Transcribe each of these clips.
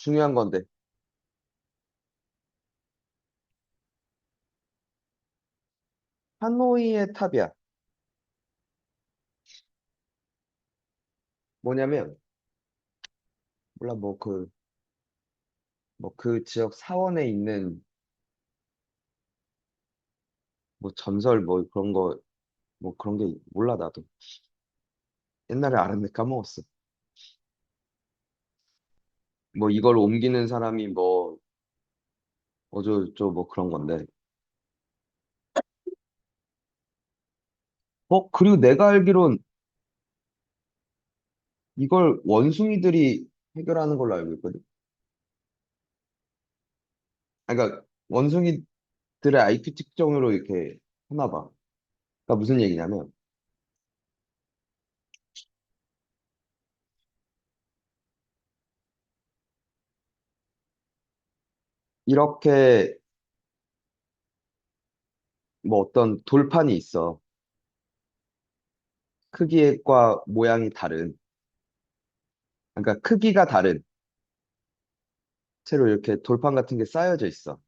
중요한 건데. 하노이의 탑이야. 뭐냐면, 몰라, 뭐 그 지역 사원에 있는 뭐 전설 뭐 그런 게 몰라, 나도. 옛날에 알았는데 까먹었어. 뭐 이걸 옮기는 사람이 뭐 어쩌고저쩌고 뭐 그런 건데. 그리고 내가 알기론 이걸 원숭이들이 해결하는 걸로 알고 있거든. 그러니까 원숭이들의 IQ 측정으로 이렇게 하나 봐. 그러니까 무슨 얘기냐면, 이렇게 뭐 어떤 돌판이 있어. 크기과 모양이 다른. 그러니까 크기가 다른 채로 이렇게 돌판 같은 게 쌓여져 있어.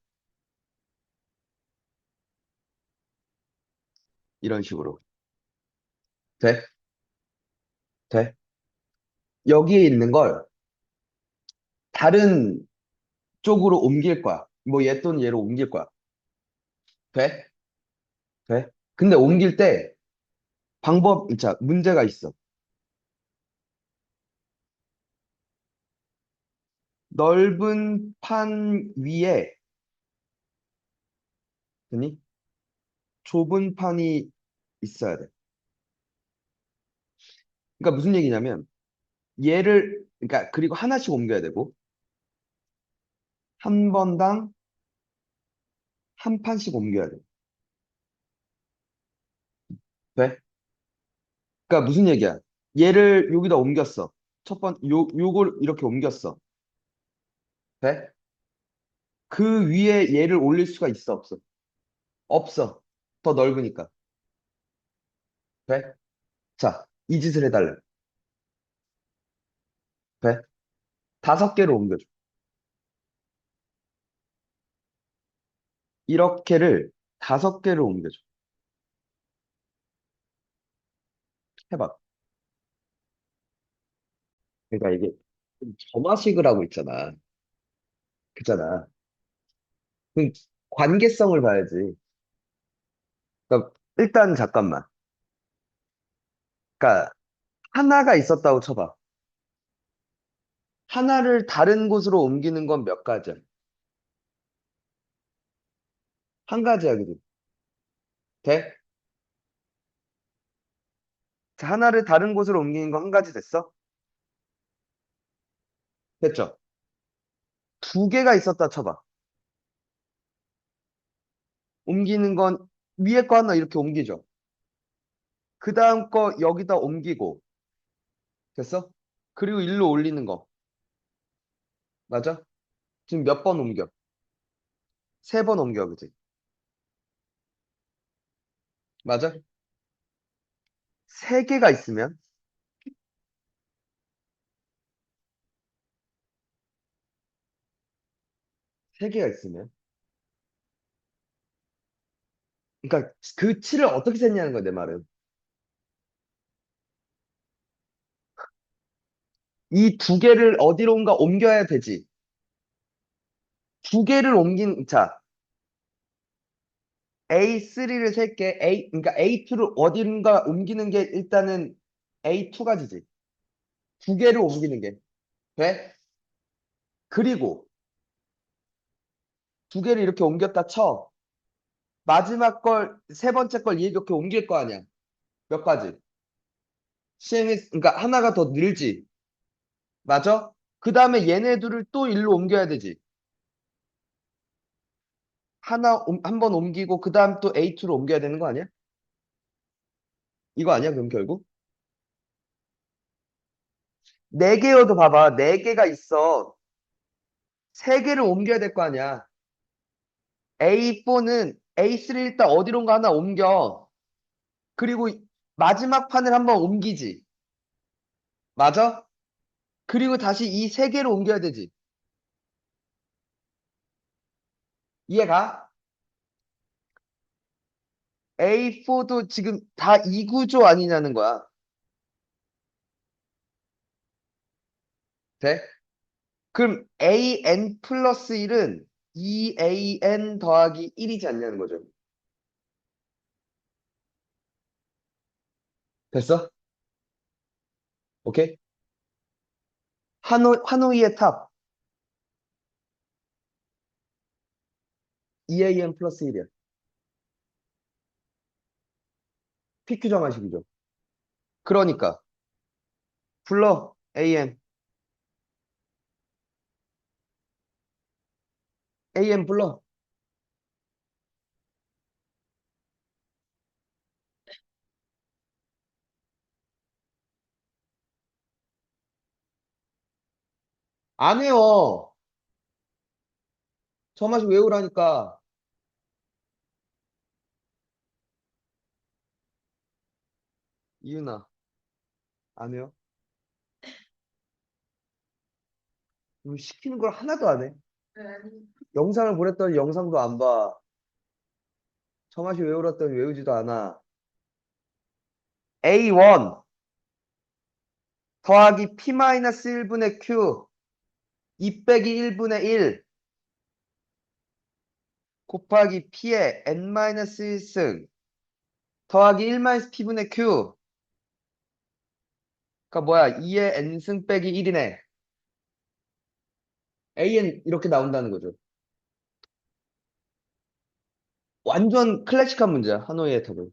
이런 식으로. 돼? 돼? 여기에 있는 걸 다른 쪽으로 옮길 거야. 뭐 얘 또는 얘로 옮길 거야. 돼? 돼? 근데 옮길 때 자, 문제가 있어. 넓은 판 위에, 아니, 좁은 판이 있어야 돼. 그러니까 무슨 얘기냐면, 그러니까, 그리고 하나씩 옮겨야 되고, 한 번당 한 판씩 옮겨야 돼. 돼? 그러니까 무슨 얘기야? 얘를 여기다 옮겼어. 요걸 이렇게 옮겼어. 돼? 그 위에 얘를 올릴 수가 있어, 없어? 없어. 더 넓으니까. 돼? 자, 이 짓을 해달래. 돼? 5개로 옮겨줘. 이렇게를 5개로 옮겨줘. 해봐. 그러니까 이게 좀 점화식을 하고 있잖아. 그잖아. 그럼 관계성을 봐야지. 그러니까 일단 잠깐만. 그러니까 하나가 있었다고 쳐봐. 하나를 다른 곳으로 옮기는 건 몇 가지야? 한 가지야, 그지? 돼? 자, 하나를 다른 곳으로 옮기는 거 한 가지 됐어? 됐죠? 2개가 있었다 쳐봐. 옮기는 건 위에 거 하나 이렇게 옮기죠. 그 다음 거 여기다 옮기고. 됐어? 그리고 일로 올리는 거. 맞아? 지금 몇 번 옮겨? 3번 옮겨, 그지? 맞아? 3개가 있으면, 3개가 있으면. 그러니까 그 치를 어떻게 셌냐는 거야, 내 말은. 이 2개를 어디론가 옮겨야 되지. 2개를 A3를 셀게. 그러니까 A2를 어딘가 옮기는 게 일단은 A2가지지. 2개를 옮기는 게. 돼? 그리고 2개를 이렇게 옮겼다 쳐. 마지막 걸, 3번째 걸 이렇게 옮길 거 아니야. 몇 가지. 그러니까 하나가 더 늘지. 맞아? 그 다음에 얘네들을 또 일로 옮겨야 되지. 한 번 옮기고, 그 다음 또 A2로 옮겨야 되는 거 아니야? 이거 아니야, 그럼 결국? 4개여도 봐봐. 4개가 있어. 3개를 옮겨야 될 거 아니야. A4는 A3 일단 어디론가 하나 옮겨. 그리고 마지막 판을 한번 옮기지. 맞아? 그리고 다시 이 3개를 옮겨야 되지. 이해가? A4도 지금 다 이 구조 아니냐는 거야. 돼? 그럼 AN 플러스 1은 2AN 더하기 1이지 않냐는 거죠. 됐어? 오케이? 하노이의 탑 2AN 플러스 1이야. PQ 정화식이죠. 그러니까 불러 AN. AN 불러. 안 해요. 정화식 외우라니까. 이윤아, 안 해요? 시키는 걸 하나도 안 해. 영상을 보냈더니 영상도 안 봐. 정화식 외우랬더니 외우지도 않아. A1 더하기 P-1분의 Q 2 빼기 1분의 1 곱하기 P의 N-1승 더하기 1-P분의 Q. 그니까 뭐야? 2의 N승 빼기 1이네. AN 이렇게 나온다는 거죠. 완전 클래식한 문제야. 하노이의 탑은.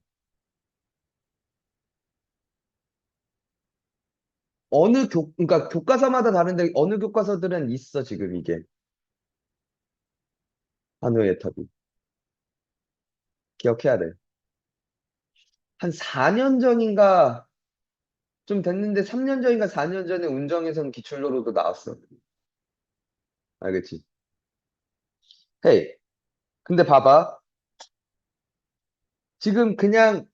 그러니까 교과서마다 다른데 어느 교과서들은 있어, 지금 이게. 하노이의 탑이. 기억해야 돼. 한 4년 전인가 좀 됐는데 3년 전인가 4년 전에 운정에서는 기출로로도 나왔어. 알겠지? 헤이. 근데 봐봐. 지금 그냥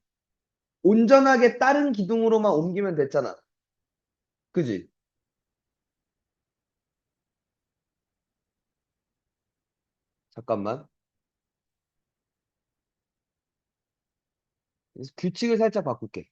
온전하게 다른 기둥으로만 옮기면 됐잖아. 그지? 잠깐만. 그래서 규칙을 살짝 바꿀게.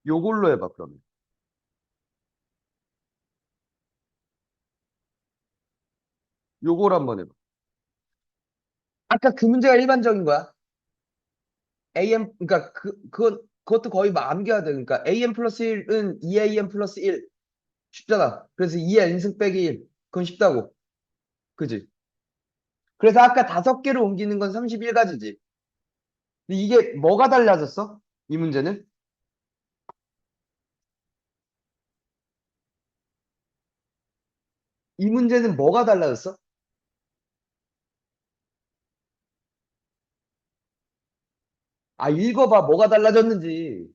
요걸로 해봐, 그러면. 요걸 한번 해봐. 아까 그 문제가 일반적인 거야. 그러니까 그것도 거의 막 암기해야 돼. 그러니까 AM 플러스 1은 2AM 플러스 1. 쉽잖아. 그래서 2의 n승 빼기 1. 그건 쉽다고. 그지? 그래서 아까 5개를 옮기는 건 31가지지. 근데 이게 뭐가 달라졌어? 이 문제는? 이 문제는 뭐가 달라졌어? 아, 읽어봐. 뭐가 달라졌는지.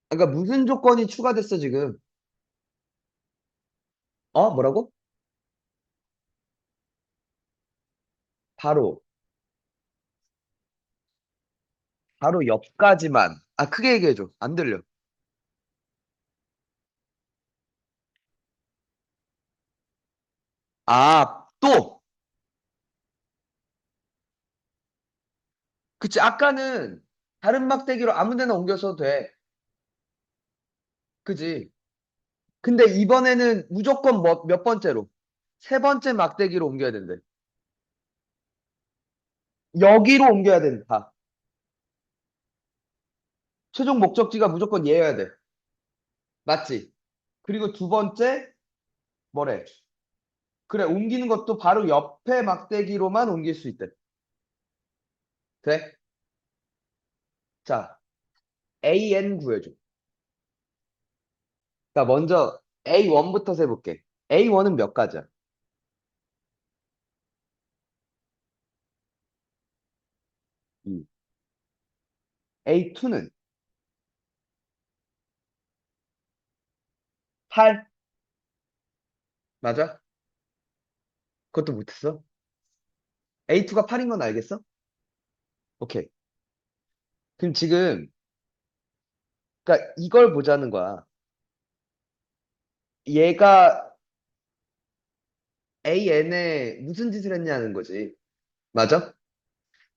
그러니까 무슨 조건이 추가됐어, 지금? 뭐라고? 바로, 바로 옆까지만. 아, 크게 얘기해줘. 안 들려. 아, 또! 그치, 아까는 다른 막대기로 아무 데나 옮겨서 돼. 그지? 근데 이번에는 무조건 몇 번째로? 세 번째 막대기로 옮겨야 된대. 여기로 옮겨야 된다. 최종 목적지가 무조건 얘여야 돼. 맞지? 그리고 두 번째, 뭐래? 그래, 옮기는 것도 바로 옆에 막대기로만 옮길 수 있대. 돼? 자, AN 구해줘. 자, 먼저 A1부터 세볼게. A1은 몇 가지야? 이 A2는 8. 맞아? 그것도 못했어? A2가 8인 건 알겠어? 오케이. 그럼 지금, 그러니까 이걸 보자는 거야. 얘가 AN에 무슨 짓을 했냐는 거지. 맞아?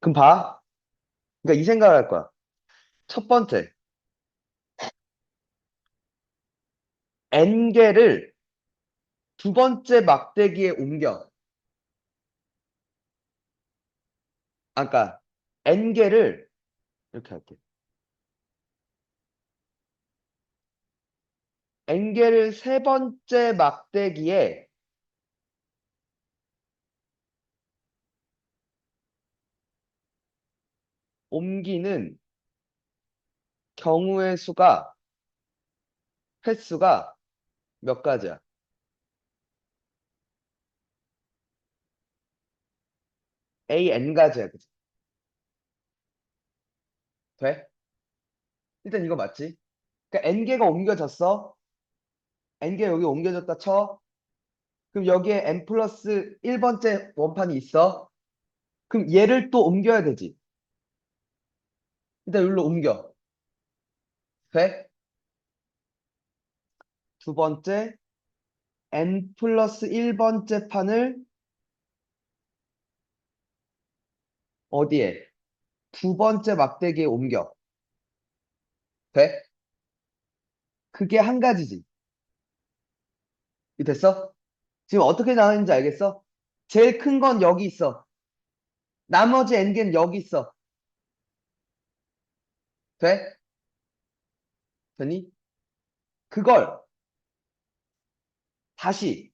그럼 봐. 그러니까 이 생각을 할 거야. 첫 번째, N개를 두 번째 막대기에 옮겨. 아까 N개를 이렇게 할게. N개를 세 번째 막대기에 옮기는 경우의 수가, 횟수가 몇 가지야? AN 가지야. 그치? 돼? 일단 이거 맞지? 그러니까 N개가 옮겨졌어. N개 여기 옮겨졌다 쳐. 그럼 여기에 N 플러스 1번째 원판이 있어. 그럼 얘를 또 옮겨야 되지. 일단 여기로 옮겨. 돼? 두 번째, N 플러스 1번째 판을 어디에? 두 번째 막대기에 옮겨. 돼? 그게 한 가지지. 이 됐어? 지금 어떻게 나왔는지 알겠어? 제일 큰 건 여기 있어. 나머지 N개는 여기 있어. 돼? 되니? 그걸 다시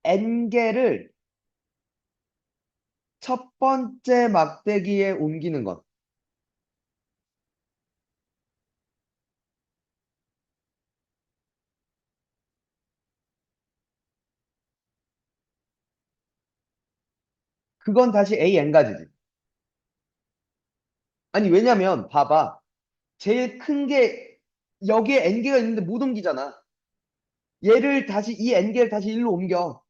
N개를 첫 번째 막대기에 옮기는 것. 그건 다시 AN가지지. 아니, 왜냐면, 봐봐. 제일 큰 게, 여기에 N개가 있는데 못 옮기잖아. 얘를 다시, 이 N개를 다시 일로 옮겨.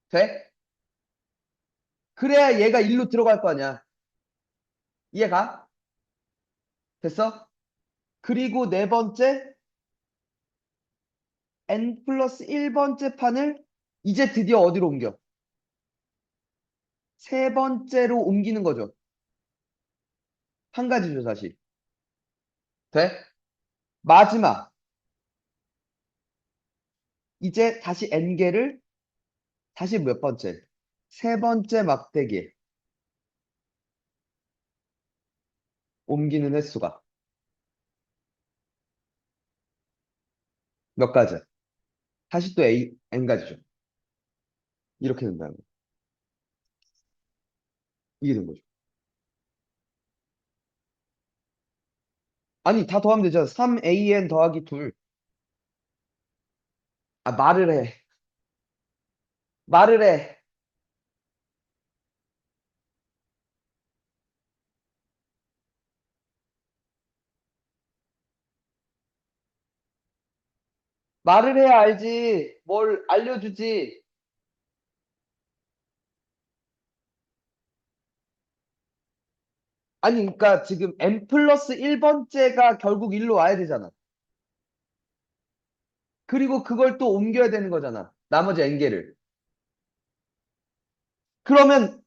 돼? 그래야 얘가 일로 들어갈 거 아니야. 이해가? 됐어? 그리고 네 번째, N 플러스 1번째 판을 이제 드디어 어디로 옮겨? 세 번째로 옮기는 거죠. 한 가지죠, 다시. 돼? 마지막. 이제 다시 N개를 다시 몇 번째? 세 번째 막대기에 옮기는 횟수가 몇 가지야? 다시 또 N가지죠. 이렇게 된다는 거. 이게 된 거죠. 아니, 다 더하면 되잖아. 3AN 더하기 2. 아, 말을 해. 말을 해. 말을 해야 알지. 뭘 알려주지. 아니, 그러니까 지금 N 플러스 1번째가 결국 일로 와야 되잖아. 그리고 그걸 또 옮겨야 되는 거잖아. 나머지 N개를. 그러면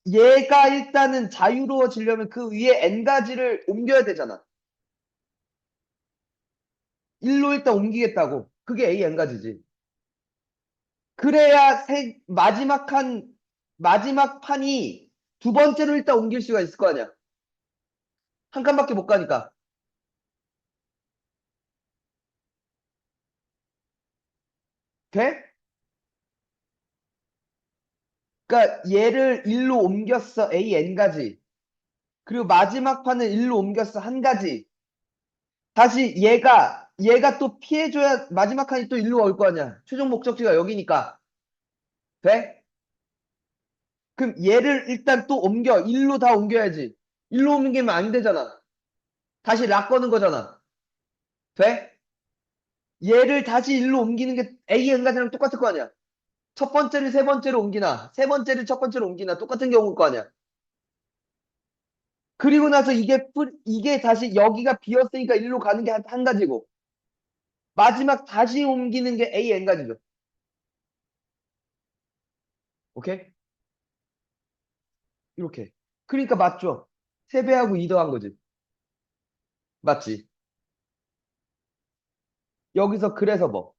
얘가 일단은 자유로워지려면 그 위에 N가지를 옮겨야 되잖아. 일로 일단 옮기겠다고. 그게 A N가지지. 그래야 마지막 판이 두 번째로 일단 옮길 수가 있을 거 아니야. 한 칸밖에 못 가니까. 돼? 그러니까 얘를 일로 옮겼어. A N가지. 그리고 마지막 판을 1로 옮겼어. 한 가지. 다시 얘가 또 피해줘야 마지막 칸이 또 1로 올 거 아니야. 최종 목적지가 여기니까. 돼? 그럼 얘를 일단 또 옮겨. 1로 다 옮겨야지. 1로 옮기면 안 되잖아. 다시 락 거는 거잖아. 돼? 얘를 다시 1로 옮기는 게 A의 응가제랑 똑같을 거 아니야. 첫 번째를 세 번째로 옮기나, 세 번째를 첫 번째로 옮기나, 똑같은 경우일 거 아니야. 그리고 나서 이게 다시 여기가 비었으니까 1로 가는 게 한 가지고, 마지막 다시 옮기는 게 A N가지죠. 오케이? 이렇게. 그러니까 맞죠? 3배하고 2 더한 거지. 맞지? 여기서 그래서 뭐?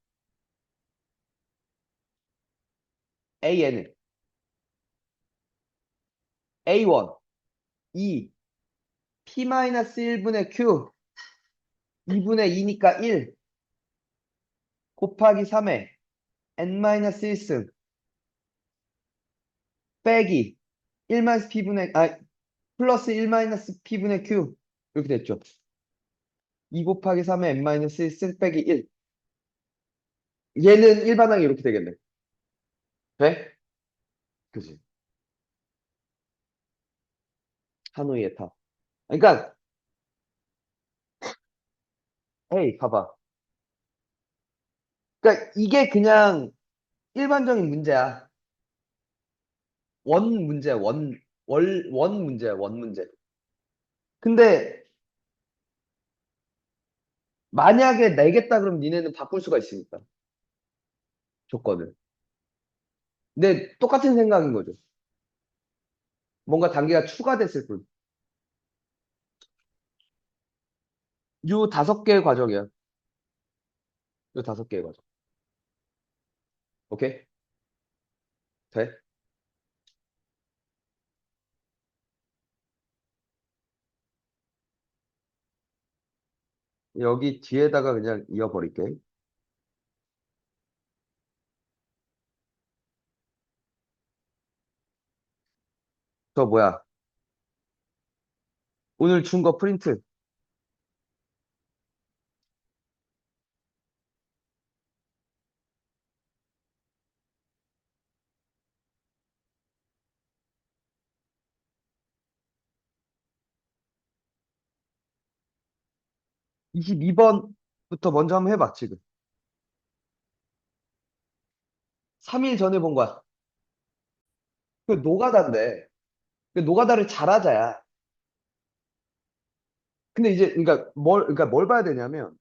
AN을 A1, 2, P-1분의 Q, 2분의 2니까 1, 곱하기 3에 N-1승, 빼기 1-P분의, 플러스 1-P분의 Q. 이렇게 됐죠. 2 곱하기 3에 N-1승 빼기 1. 얘는 일반항이 이렇게 되겠네. 돼? 그지? 하노이의 탑. 그러니까, 에이, 봐봐. 그러니까 이게 그냥 일반적인 문제야. 원 문제야, 원 문제야, 원 문제. 근데 만약에 내겠다 그러면 니네는 바꿀 수가 있으니까. 조건을. 근데 똑같은 생각인 거죠. 뭔가 단계가 추가됐을 뿐. 요 5개의 과정이야. 요 5개의 과정. 오케이? 돼? 여기 뒤에다가 그냥 이어버릴게. 저 뭐야? 오늘 준 거 프린트. 22번부터 먼저 한번 해봐, 지금. 3일 전에 본 거야. 그 노가다인데. 그 노가다를 잘하자야. 근데 이제, 그러니까 뭘 봐야 되냐면,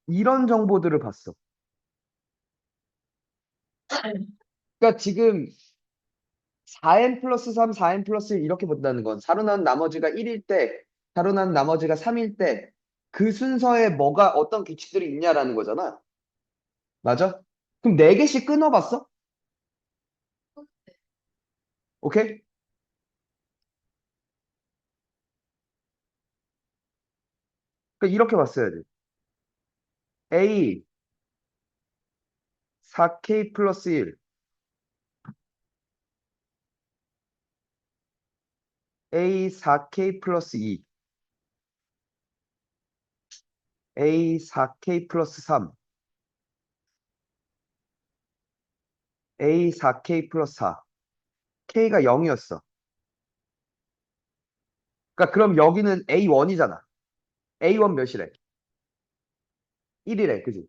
이런 정보들을 봤어. 그러니까 지금 4n 플러스 3, 4n 플러스 1 이렇게 본다는 건 4로 나눈 나머지가 1일 때, 4로 나눈 나머지가 3일 때, 그 순서에 뭐가 어떤 규칙들이 있냐라는 거잖아. 맞아? 그럼 4개씩 끊어봤어? 오케이? 그러니까 이렇게 봤어야 돼. A 4K 플러스 1, A 4K 플러스 2, A 4K 플러스 3, A 4K 플러스 4. K가 0이었어. 그러니까 그럼 여기는 A1이잖아. A1 몇이래? 1이래. 그지?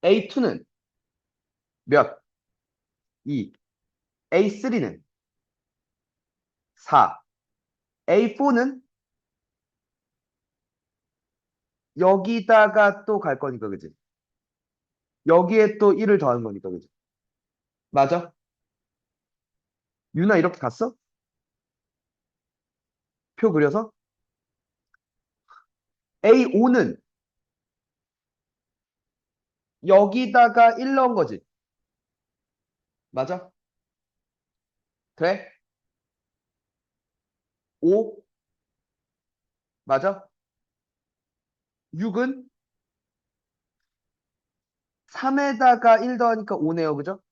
A2는 몇? 2. A3는 4. A4는 여기다가 또 갈 거니까, 그지? 여기에 또 1을 더하는 거니까, 그지? 맞아? 유나 이렇게 갔어? 표 그려서? A5는 여기다가 1 넣은 거지. 맞아? 그래? 5? 맞아? 6은 3에다가 1 더하니까 5네요, 그죠?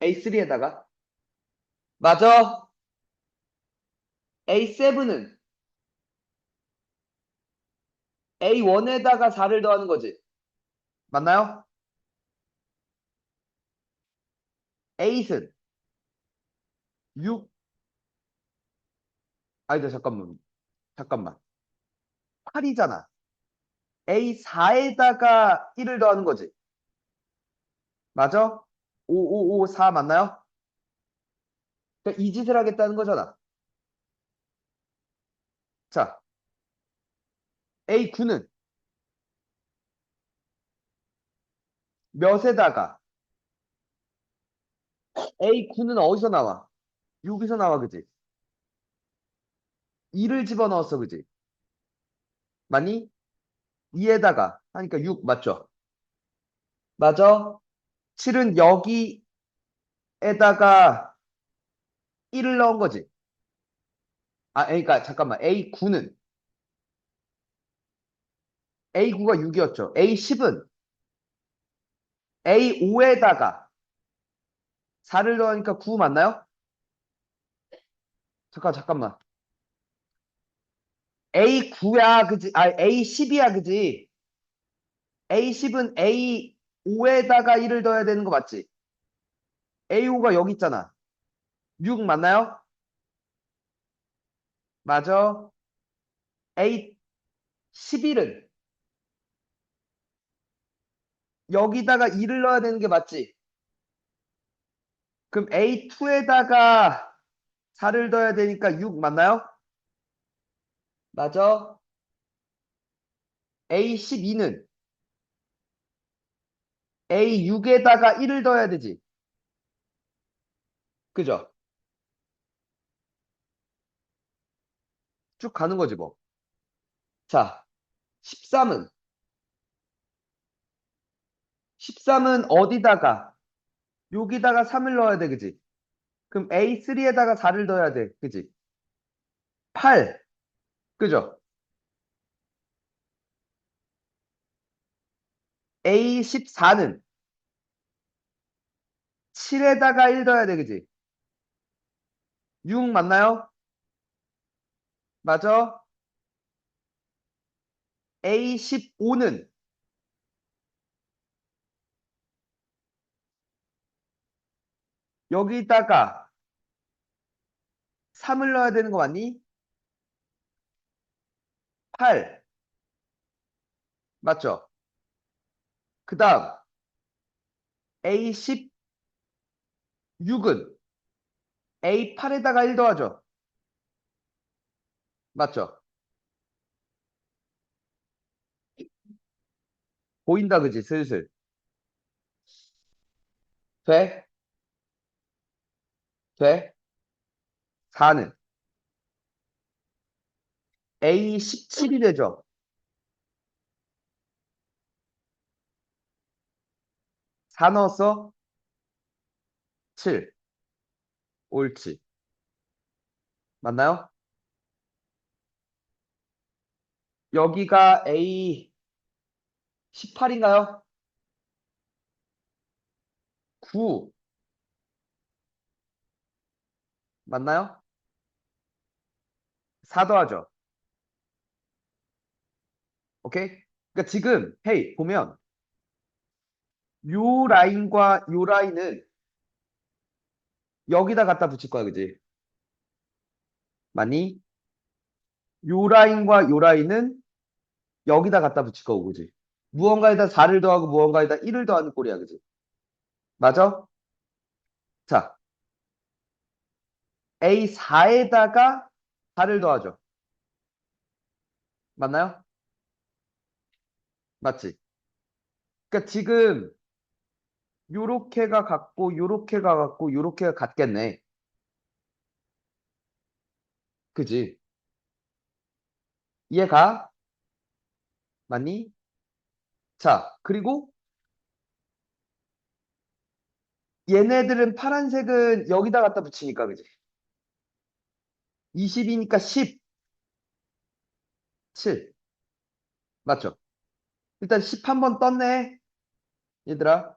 A3에다가. 맞아? A7은 A1에다가 4를 더하는 거지. 맞나요? A8은 6, 아니다, 잠깐만. 잠깐만. 8이잖아. A4에다가 1을 더하는 거지. 맞아? 5, 5, 5, 4 맞나요? 그러니까 이 짓을 하겠다는 거잖아. 자, A9는 몇에다가 A9는 어디서 나와? 여기서 나와, 그지? 2를 집어넣었어, 그지? 맞니? 2에다가 하니까 6 맞죠? 맞아? 7은 여기에다가 1을 넣은 거지. 아, 그러니까 잠깐만. A9가 6이었죠. A10은 A5에다가 4를 넣으니까 9 맞나요? 잠깐만. A9야, 그지? 아, A10이야, 그지? A10은 A5에다가 1을 넣어야 되는 거 맞지? A5가 여기 있잖아. 6 맞나요? 맞아. A11은 여기다가 2를 넣어야 되는 게 맞지? 그럼 A2에다가 4를 넣어야 되니까 6 맞나요? 맞아. A12는 A6에다가 1을 넣어야 되지. 그죠? 쭉 가는 거지 뭐. 자, 13은 13은 어디다가 여기다가 3을 넣어야 돼. 그지? 그럼 A3에다가 4를 넣어야 돼. 그지? 8. 그죠? A14는 7에다가 1 넣어야 돼. 그지? 6 맞나요? 맞아. A15는 여기다가 3을 넣어야 되는 거 맞니? 8. 맞죠? 그 다음 A16은 A8에다가 1 더하죠. 맞죠? 보인다 그지? 슬슬. 돼? 돼? 4는 A17이 되죠. 4 넣었어? 7. 옳지. 맞나요? 여기가 A18인가요? 9. 맞나요? 4 더하죠. 오케이? 그러니까 지금 헤이 보면 요 라인과 요 라인은 여기다 갖다 붙일 거야, 그지? 맞니? 요 라인과 요 라인은 여기다 갖다 붙일 거고, 그지? 무언가에다 4를 더하고 무언가에다 1을 더하는 꼴이야, 그지? 맞아? 자, A4에다가 4를 더하죠. 맞나요? 맞지? 그러니까 지금 요렇게가 같고 요렇게가 같고 요렇게가 같겠네. 그지? 이해가? 맞니? 자, 그리고 얘네들은 파란색은 여기다 갖다 붙이니까, 그지? 20이니까 10, 7. 맞죠? 일단 10 한 번 떴네. 얘들아.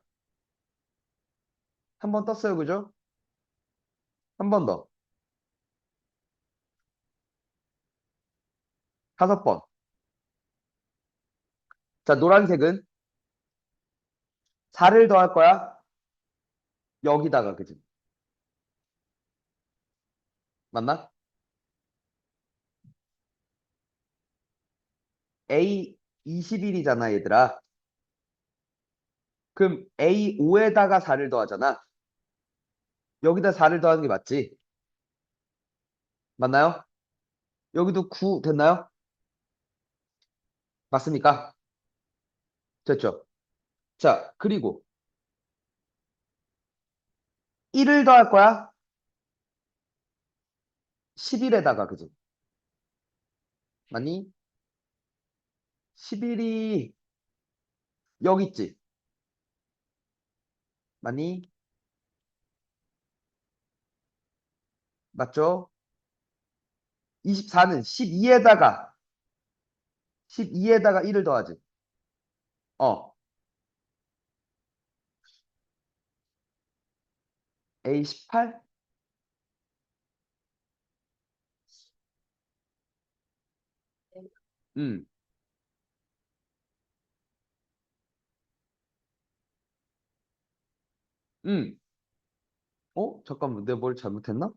한 번 떴어요. 그죠? 한 번 더. 5번. 자, 노란색은 4를 더할 거야. 여기다가, 그지? 맞나? A 21이잖아, 얘들아. 그럼 A 5에다가 4를 더하잖아. 여기다 4를 더하는 게 맞지? 맞나요? 여기도 9 됐나요? 맞습니까? 됐죠? 자, 그리고 1을 더할 거야. 11에다가, 그지? 맞니? 11이 여기 있지? 맞니? 맞죠? 24는 12에다가 1을 더하지. 어, A 18? 음, 음. 잠깐만, 내가 뭘 잘못했나?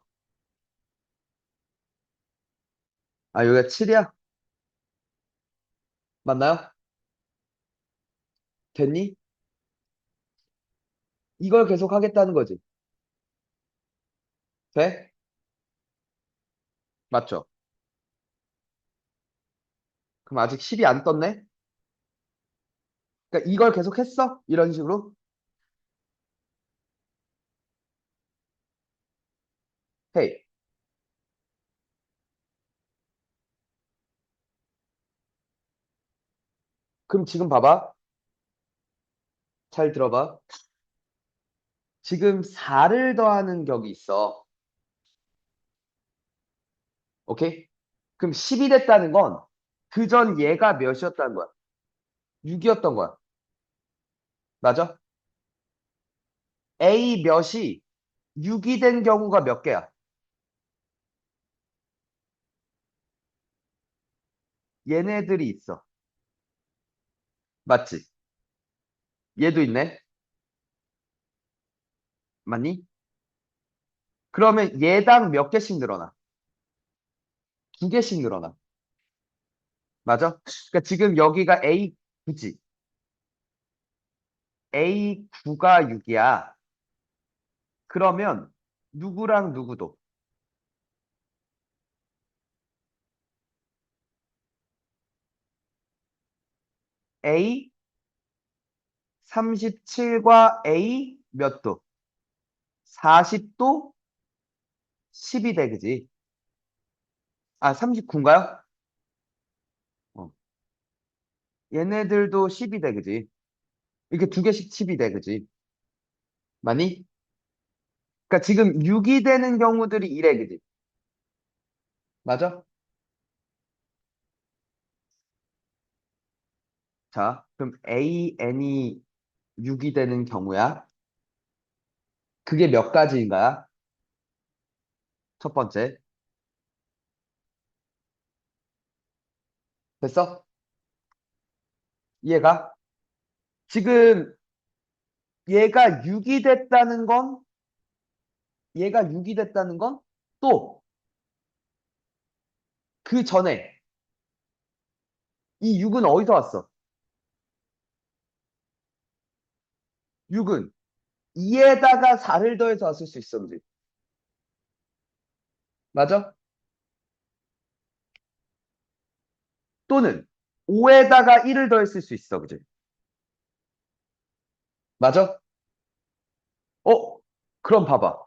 아, 여기가 7이야? 맞나요? 됐니? 이걸 계속 하겠다는 거지. 돼? 맞죠? 그럼 아직 10이 안 떴네? 그러니까 이걸 계속 했어? 이런 식으로? 헤이. 그럼 지금 봐봐. 잘 들어봐. 지금 4를 더하는 격이 있어. 오케이? 그럼 10이 됐다는 건 그 전 얘가 몇이었다는 거야? 6이었던 거야. 맞아? A 몇이 6이 된 경우가 몇 개야? 얘네들이 있어. 맞지? 얘도 있네. 맞니? 그러면 얘당 몇 개씩 늘어나? 2개씩 늘어나. 맞아? 그러니까 지금 여기가 A9지. A9가 6이야. 그러면 누구랑 누구도 A37과 A 몇 도? 40도 10이 돼, 그지? 아, 39인가요? 어. 얘네들도 10이 돼, 그지? 이렇게 2개씩 10이 돼, 그지? 맞니? 그러니까 지금 6이 되는 경우들이 이래, 그지? 맞아? 자, 그럼 AN이 6이 되는 경우야. 그게 몇 가지인가요? 첫 번째. 됐어? 이해가? 지금 얘가 6이 됐다는 건, 얘가 6이 됐다는 건 또 그 전에 이 6은 어디서 왔어? 6은 2에다가 4를 더해서 왔을 수 있어, 그지? 맞아? 또는 5에다가 1을 더했을 수 있어, 그지? 맞아? 어? 그럼 봐봐.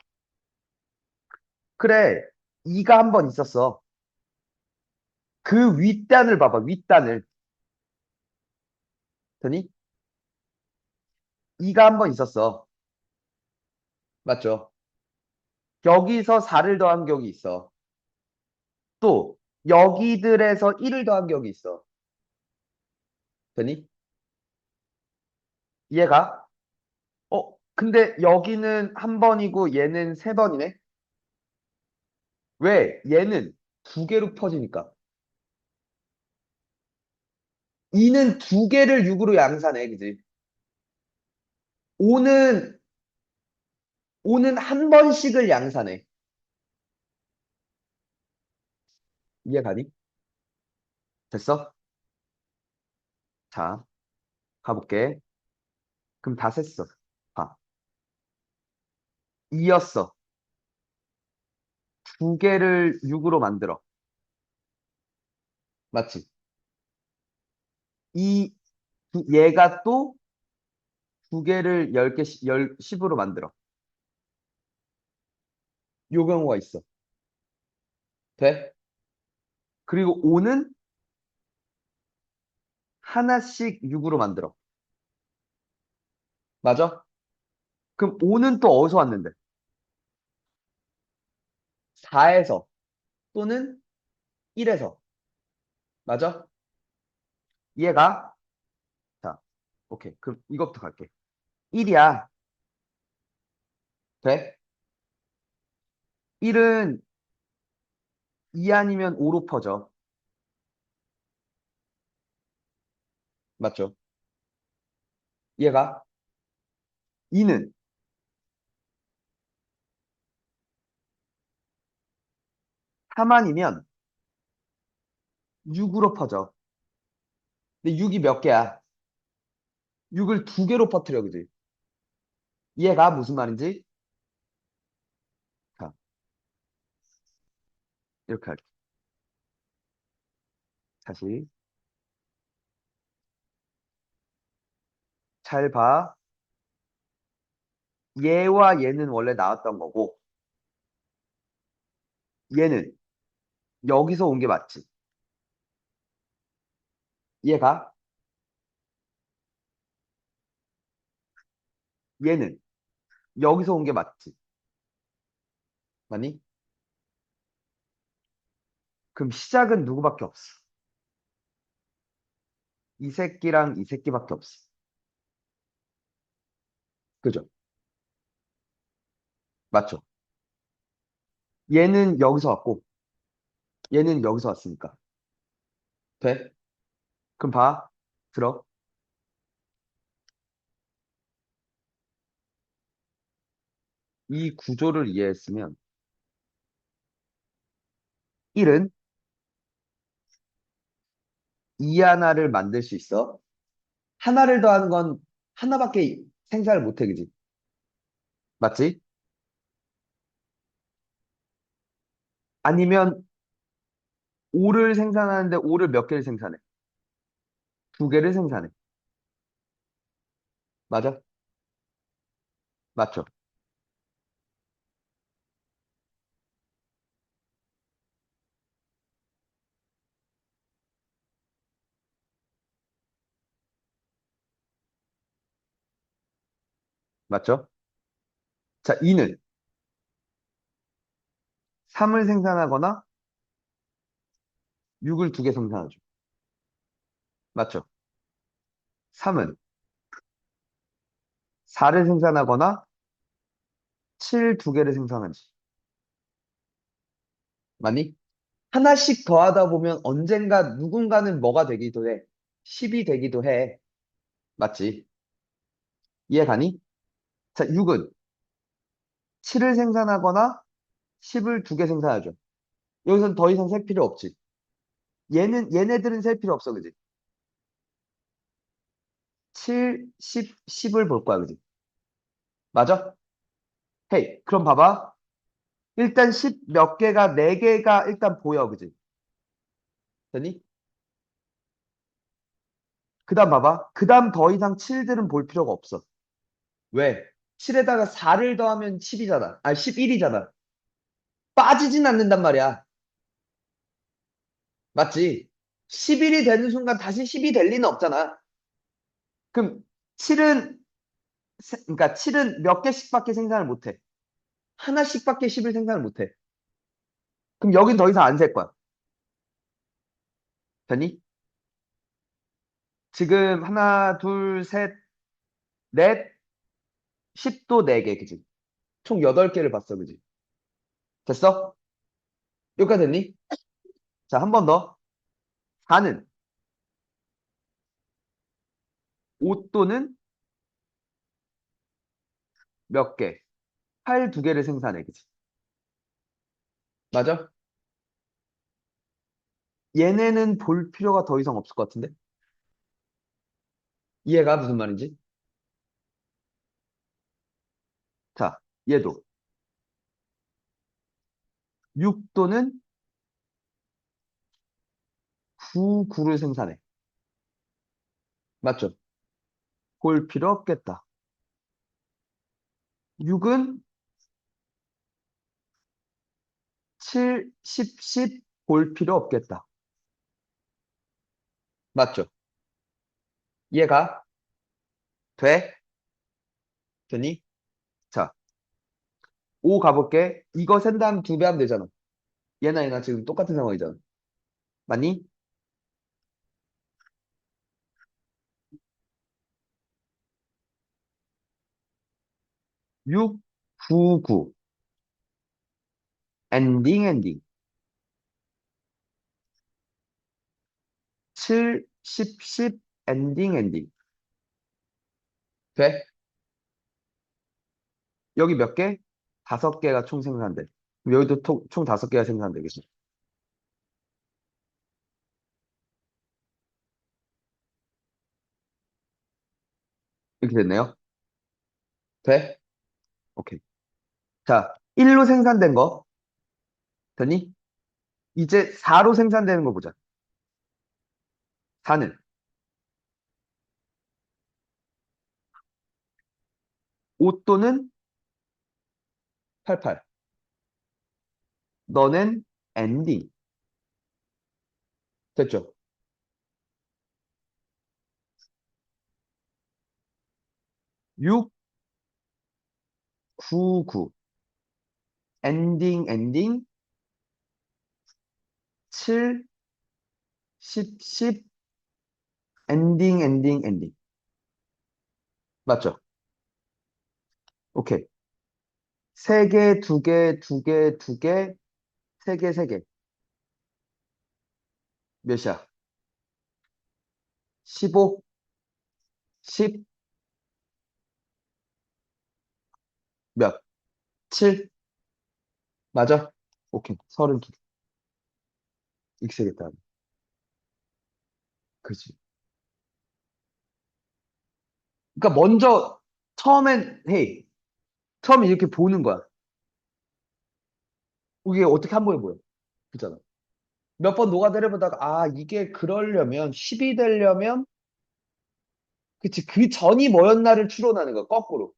그래, 2가 한 번 있었어. 그 윗단을 봐봐, 윗단을. 되니? 2가 한 번 있었어. 맞죠? 여기서 4를 더한 격이 있어. 또 여기들에서 1을 더한 격이 있어. 되니? 이해가? 근데 여기는 한 번이고 얘는 세 번이네? 왜? 얘는 두 개로 퍼지니까. 2는 두 개를 6으로 양산해, 그지? 5는, 오는 한 번씩을 양산해. 이해 가니? 됐어? 자, 가볼게. 그럼 다 셌어. 봐. 2였어. 두 개를 6으로 만들어. 맞지? 이, 얘가 또 두 개를 10개, 10으로 만들어. 요 경우가 있어. 돼? 그리고 5는 하나씩 6으로 만들어. 맞아? 그럼 5는 또 어디서 왔는데? 4에서 또는 1에서. 맞아? 이해가? 자, 오케이. 그럼 이것부터 갈게. 1이야. 돼? 1은 2 아니면 5로 퍼져. 맞죠? 이해가? 2는 3 아니면 6으로 퍼져. 근데 6이 몇 개야? 6을 두 개로 퍼뜨려, 그지? 이해가? 무슨 말인지? 자, 이렇게 할게. 다시. 잘 봐. 얘와 얘는 원래 나왔던 거고, 얘는 여기서 온 게 맞지? 이해가? 얘는 여기서 온 게 맞지? 맞니? 그럼 시작은 누구밖에 없어? 이 새끼랑 이 새끼밖에 없어. 그죠? 맞죠? 얘는 여기서 왔고, 얘는 여기서 왔으니까. 돼? 그럼 봐. 들어. 이 구조를 이해했으면 1은 이 하나를 만들 수 있어. 하나를 더하는 건 하나밖에 생산을 못해, 그지? 맞지? 아니면 5를 생산하는데 5를 몇 개를 생산해? 두 개를 생산해. 맞아? 맞죠? 맞죠? 자, 2는 3을 생산하거나 6을 두 개 생산하죠. 맞죠? 3은 4를 생산하거나 7 두 개를 생산하지. 맞니? 하나씩 더하다 보면 언젠가 누군가는 뭐가 되기도 해. 10이 되기도 해. 맞지? 이해 가니? 자, 6은 7을 생산하거나 10을 두 개 생산하죠. 여기선 더 이상 셀 필요 없지. 얘네들은 셀 필요 없어, 그지? 7, 10, 10을 볼 거야, 그지? 맞아? 헤이, 그럼 봐봐. 일단 10 몇 개가, 4개가 일단 보여, 그지? 되니? 그 다음 봐봐. 그 다음 더 이상 7들은 볼 필요가 없어. 왜? 7에다가 4를 더하면 10이잖아. 아니, 11이잖아. 빠지진 않는단 말이야. 맞지? 11이 되는 순간 다시 10이 될 리는 없잖아. 그럼 7은, 그러니까 7은 몇 개씩밖에 생산을 못 해. 하나씩밖에 10을 생산을 못 해. 그럼 여긴 더 이상 안 셀 거야. 되니? 지금 하나, 둘, 셋, 넷, 10도 4개, 그지? 총 8개를 봤어, 그지? 됐어? 여기까지 됐니? 자, 한 번 더. 4는 옷도는 몇 개? 팔 두 개를 생산해. 그치? 맞아? 얘네는 볼 필요가 더 이상 없을 것 같은데? 이해가 무슨 말인지? 자, 얘도 6도는 9, 9를 생산해. 맞죠? 볼 필요 없겠다. 6은 7, 10, 10 볼 필요 없겠다. 맞죠? 이해가 돼? 되니? 자, 5 가볼게. 이거 센 다음 2배 하면 되잖아. 얘나 지금 똑같은 상황이잖아. 맞니? 6, 9, 9. 엔딩, 엔딩. 7, 10, 10. 엔딩, 엔딩. 돼? 여기 몇 개? 5개가 총 생산돼. 그럼 여기도 총 5개가 생산되겠지. 이렇게 됐네요. 돼? 오케이. 자, 1로 생산된 거. 됐니? 이제 4로 생산되는 거 보자. 4는 5또는 88. 너는 엔딩. 됐죠? 6, 9, 9. 엔딩, 엔딩. 7, 10, 10. 엔딩, 엔딩, 엔딩. 맞죠? 오케이. 3개, 2개, 2개, 2개, 3개, 3개. 몇이야? 15, 10, 몇? 7? 맞아? 오케이. 32개. 익세겠다. 그지. 그러니까 먼저, 처음엔, 헤이. 처음에 이렇게 보는 거야. 이게 어떻게 한 번에 보여? 그잖아. 몇 번 녹아내려보다가, 아, 이게 그러려면, 10이 되려면, 그치. 그 전이 뭐였나를 추론하는 거야. 거꾸로.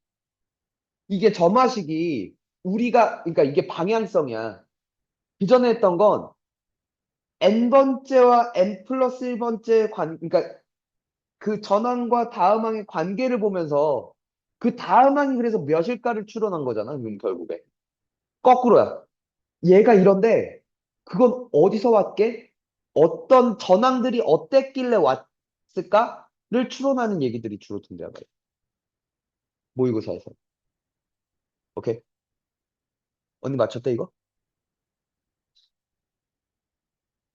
이게 점화식이, 그러니까 이게 방향성이야. 기존에 했던 건, n번째와 n 플러스 1번째 그러니까 그 전항과 다음항의 관계를 보면서 그 다음항이 그래서 몇일까를 추론한 거잖아, 결국에. 거꾸로야. 얘가 이런데 그건 어디서 왔게? 어떤 전항들이 어땠길래 왔을까를 추론하는 얘기들이 주로 등장해요. 모의고사에서. 오케이? 언니 맞췄대, 이거?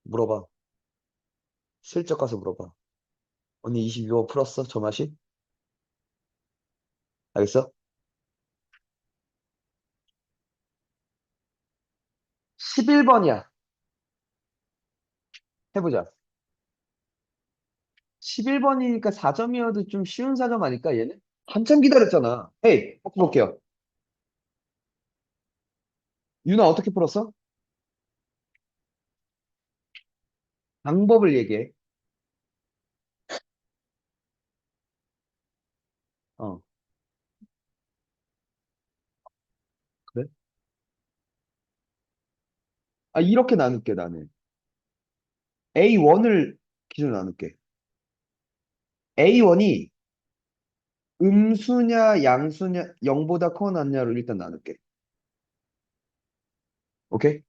물어봐. 슬쩍 가서 물어봐. 언니 22번 풀었어? 저 맛이? 알겠어? 11번이야. 해보자. 11번이니까 4점이어도 좀 쉬운 4점 아닐까, 얘는? 한참 기다렸잖아. 헤이, 바꿔 볼게요. 유나 어떻게 풀었어? 방법을 얘기해. 어, 그래? 아, 이렇게 나눌게, 나는. A1을 기준으로 나눌게. A1이 음수냐, 양수냐, 0보다 커 낮냐로 일단 나눌게. 오케이?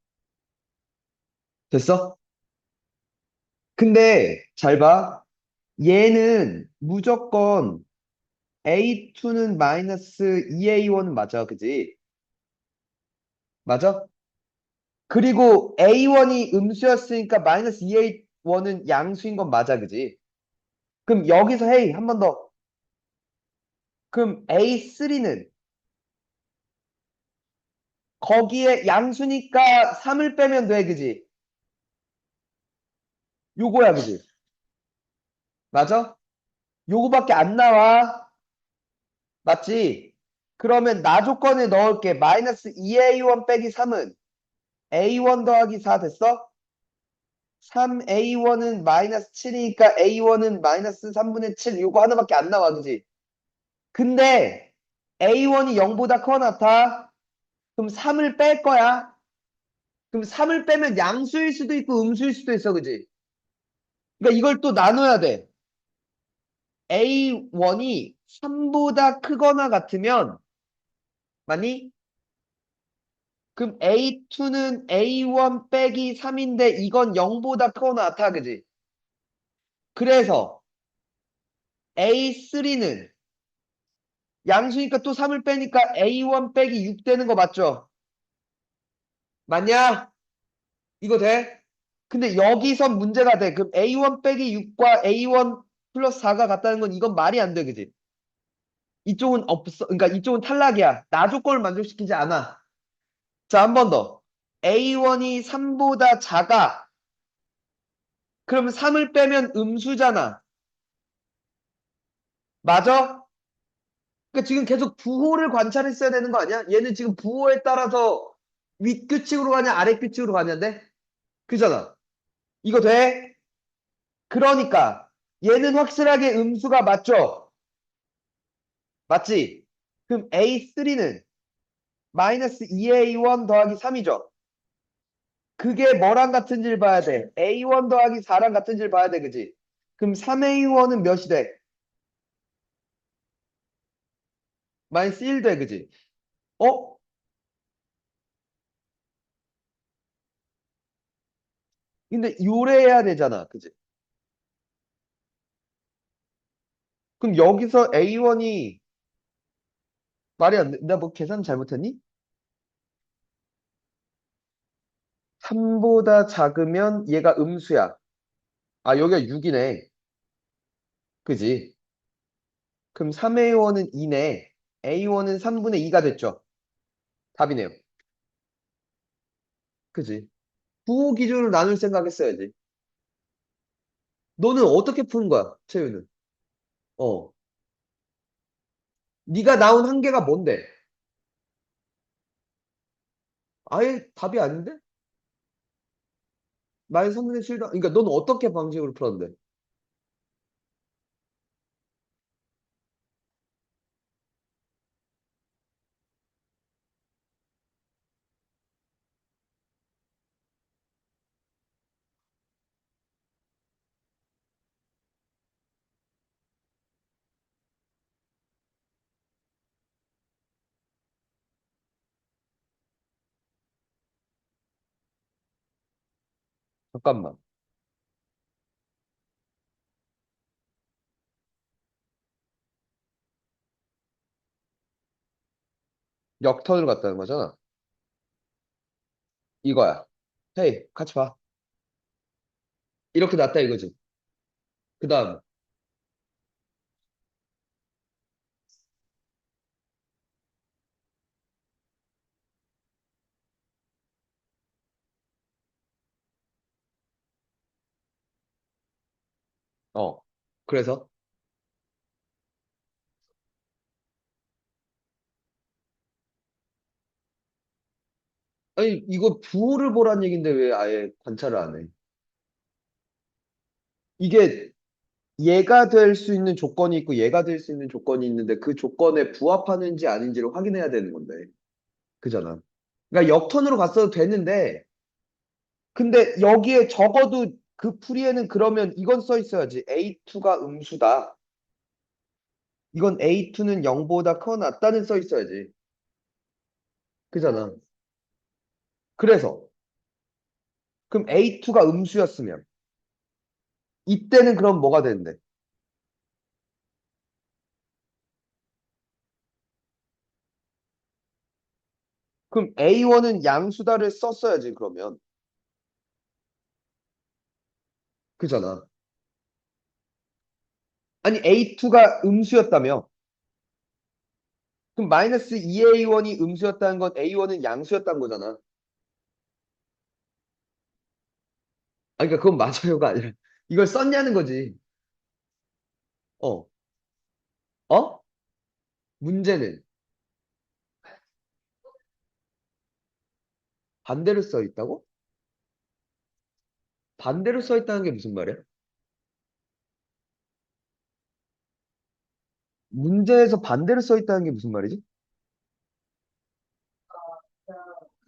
됐어? 근데, 잘 봐. 얘는 무조건 A2는 마이너스 2A1은 맞아, 그지? 맞아? 그리고 A1이 음수였으니까 마이너스 2A1은 양수인 건 맞아, 그지? 그럼 여기서 헤이, 한 번 더. 그럼 A3는 거기에 양수니까 3을 빼면 돼, 그지? 요거야, 그지? 맞아? 요거밖에 안 나와. 맞지? 그러면 나 조건에 넣을게. 마이너스 2A1 빼기 3은 A1 더하기 4 됐어? 3A1은 마이너스 7이니까 A1은 마이너스 3분의 7. 요거 하나밖에 안 나와, 그지? 근데 A1이 0보다 커 나타? 그럼 3을 뺄 거야. 그럼 3을 빼면 양수일 수도 있고 음수일 수도 있어, 그지? 그러니까 이걸 또 나눠야 돼. A1이 3보다 크거나 같으면, 맞니? 그럼 A2는 A1 빼기 3인데 이건 0보다 크거나 같아, 그지? 그래서 A3는 양수니까 또 3을 빼니까 A1 빼기 6 되는 거 맞죠? 맞냐? 이거 돼? 근데 여기서 문제가 돼. 그럼 A1 빼기 6과 A1 플러스 4가 같다는 건 이건 말이 안 돼, 그지? 이쪽은 없어. 그러니까 이쪽은 탈락이야. 나 조건을 만족시키지 않아. 자, 한 번 더. A1이 3보다 작아. 그러면 3을 빼면 음수잖아. 맞아? 그러니까 지금 계속 부호를 관찰했어야 되는 거 아니야? 얘는 지금 부호에 따라서 윗규칙으로 가냐, 아랫규칙으로 가냐인데? 그잖아. 이거 돼? 그러니까 얘는 확실하게 음수가 맞죠? 맞지? 그럼 A3는 마이너스 2A1 더하기 3이죠? 그게 뭐랑 같은지를 봐야 돼. A1 더하기 4랑 같은지를 봐야 돼, 그지? 그럼 3A1은 몇이 돼? 마이너스 1 돼, 그지? 어? 근데 요래해야 되잖아, 그지? 그럼 여기서 A1이 말이 안 돼. 나 뭐 계산 잘못했니? 3보다 작으면 얘가 음수야. 아, 여기가 6이네. 그지? 그럼 3A1은 2네. A1은 3분의 2가 됐죠. 답이네요. 그지? 부호 기준으로 나눌 생각했어야지. 너는 어떻게 푸는 거야, 채윤은? 어. 네가 나온 한계가 뭔데? 아예 답이 아닌데? 마이너스 3분의 7도, 그러니까 너는 어떻게 방식으로 풀었는데? 잠깐만. 역턴을 갔다는 거잖아. 이거야. 헤이, 같이 봐. 이렇게 났다 이거지. 그 다음, 어. 그래서? 아니, 이거 부호를 보란 얘긴데 왜 아예 관찰을 안 해? 이게 얘가 될 수 있는 조건이 있고 얘가 될 수 있는 조건이 있는데 그 조건에 부합하는지 아닌지를 확인해야 되는 건데. 그잖아. 그러니까 역턴으로 갔어도 되는데, 근데 여기에 적어도 그 풀이에는 그러면 이건 써 있어야지. A2가 음수다. 이건 A2는 0보다 커 낫다는 써 있어야지. 그잖아. 그래서 그럼 A2가 음수였으면 이때는 그럼 뭐가 되는데? 그럼 A1은 양수다를 썼어야지 그러면. 그잖아. 아니 A2가 음수였다며. 그럼 마이너스 2A1이 음수였다는 건 A1은 양수였다는 거잖아. 아, 그러니까 그건 맞아요가 아니라 이걸 썼냐는 거지. 어, 어? 문제는 반대로 써 있다고? 반대로 써 있다는 게 무슨 말이야? 문제에서 반대로 써 있다는 게 무슨 말이지?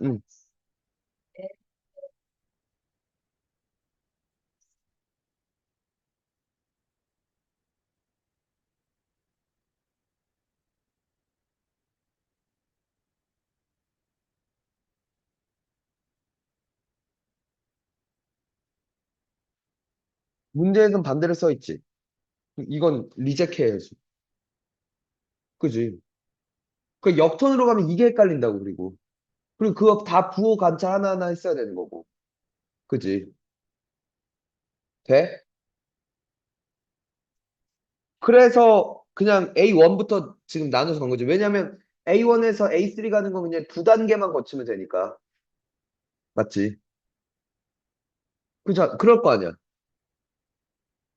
응. 문제에선 반대로 써 있지. 이건 리젝해야지. 그지? 그 역턴으로 가면 이게 헷갈린다고, 그리고. 그리고 그거 다 부호 관차 하나하나 했어야 되는 거고. 그지? 돼? 그래서 그냥 A1부터 지금 나눠서 간 거지. 왜냐면 A1에서 A3 가는 건 그냥 두 단계만 거치면 되니까. 맞지? 그죠? 그럴 거 아니야.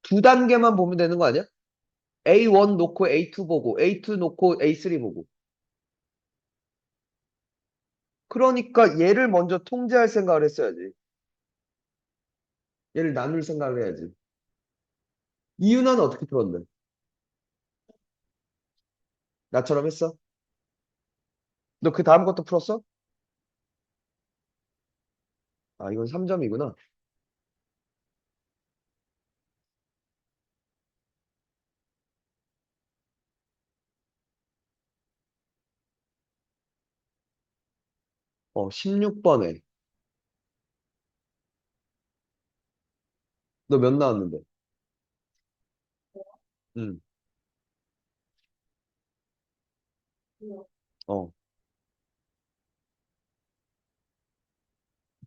두 단계만 보면 되는 거 아니야? A1 놓고 A2 보고, A2 놓고 A3 보고. 그러니까 얘를 먼저 통제할 생각을 했어야지. 얘를 나눌 생각을 해야지. 이윤아는 어떻게 풀었는데? 나처럼 했어? 너 그 다음 것도 풀었어? 아, 이건 3점이구나. 16번에. 너 몇 나왔는데? 응. 어.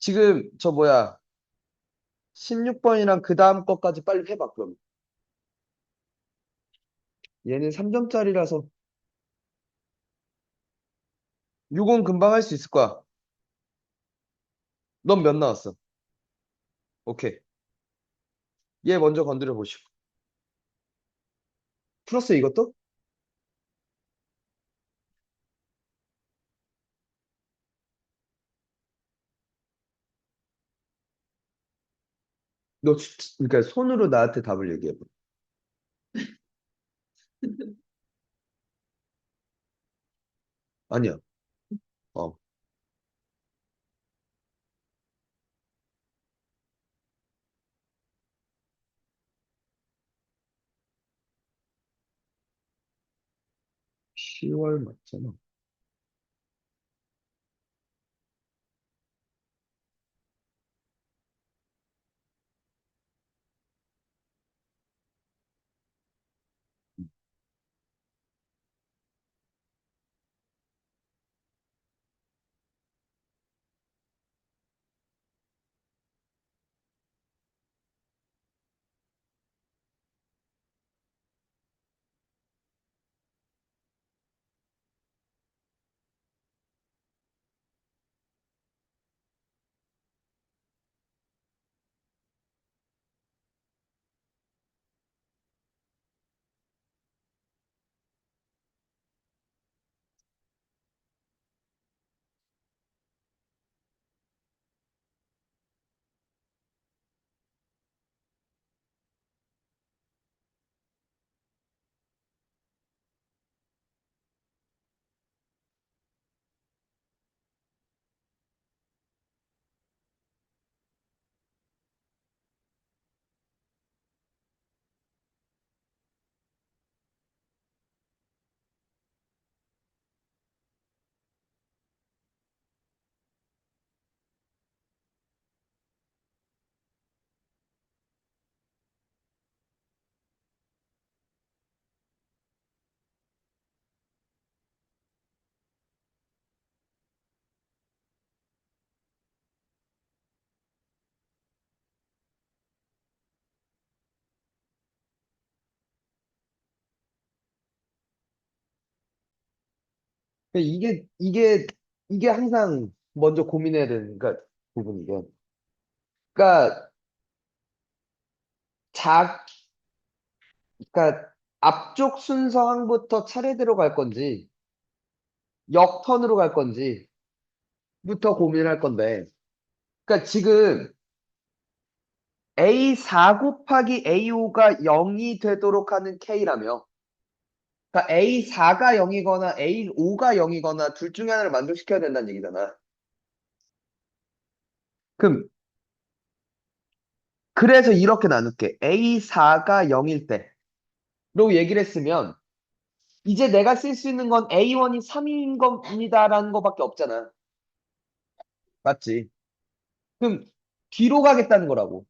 지금 저 뭐야? 16번이랑 그 다음 것까지 빨리 해봐, 그럼. 얘는 3점짜리라서 6은 금방 할 수 있을 거야. 넌 몇 나왔어? 오케이. 얘 먼저 건드려 보시고. 풀었어, 이것도? 그러니까 손으로 나한테 답을 얘기해봐. 아니야. 어. 10월 맞잖아. 이게 항상 먼저 고민해야 되는, 그러니까, 부분이게. 그러니까, 자, 그러니까, 앞쪽 순서 항부터 차례대로 갈 건지, 역턴으로 갈 건지, 부터 고민할 건데. 그러니까 지금 A4 곱하기 A5가 0이 되도록 하는 K라며. 그러니까 A4가 0이거나 A5가 0이거나 둘 중에 하나를 만족시켜야 된다는 얘기잖아. 그럼 그래서 이렇게 나눌게. A4가 0일 때로 얘기를 했으면 이제 내가 쓸 수 있는 건 A1이 3인 겁니다라는 거밖에 없잖아. 맞지? 그럼 뒤로 가겠다는 거라고.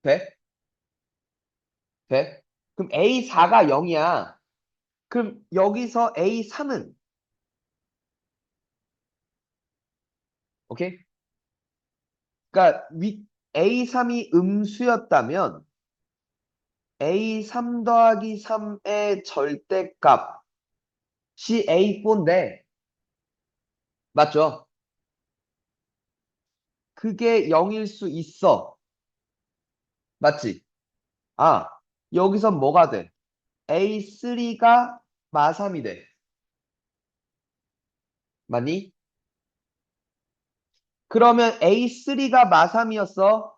돼? 돼? 그럼 A4가 0이야. 그럼 여기서 A3은 오케이? 그러니까 A3이 음수였다면 A3 더하기 3의 절대값이 A4인데 맞죠? 그게 0일 수 있어. 맞지? 아, 여기서 뭐가 돼? A3가 마삼이 돼. 맞니? 그러면 A3가 마삼이었어.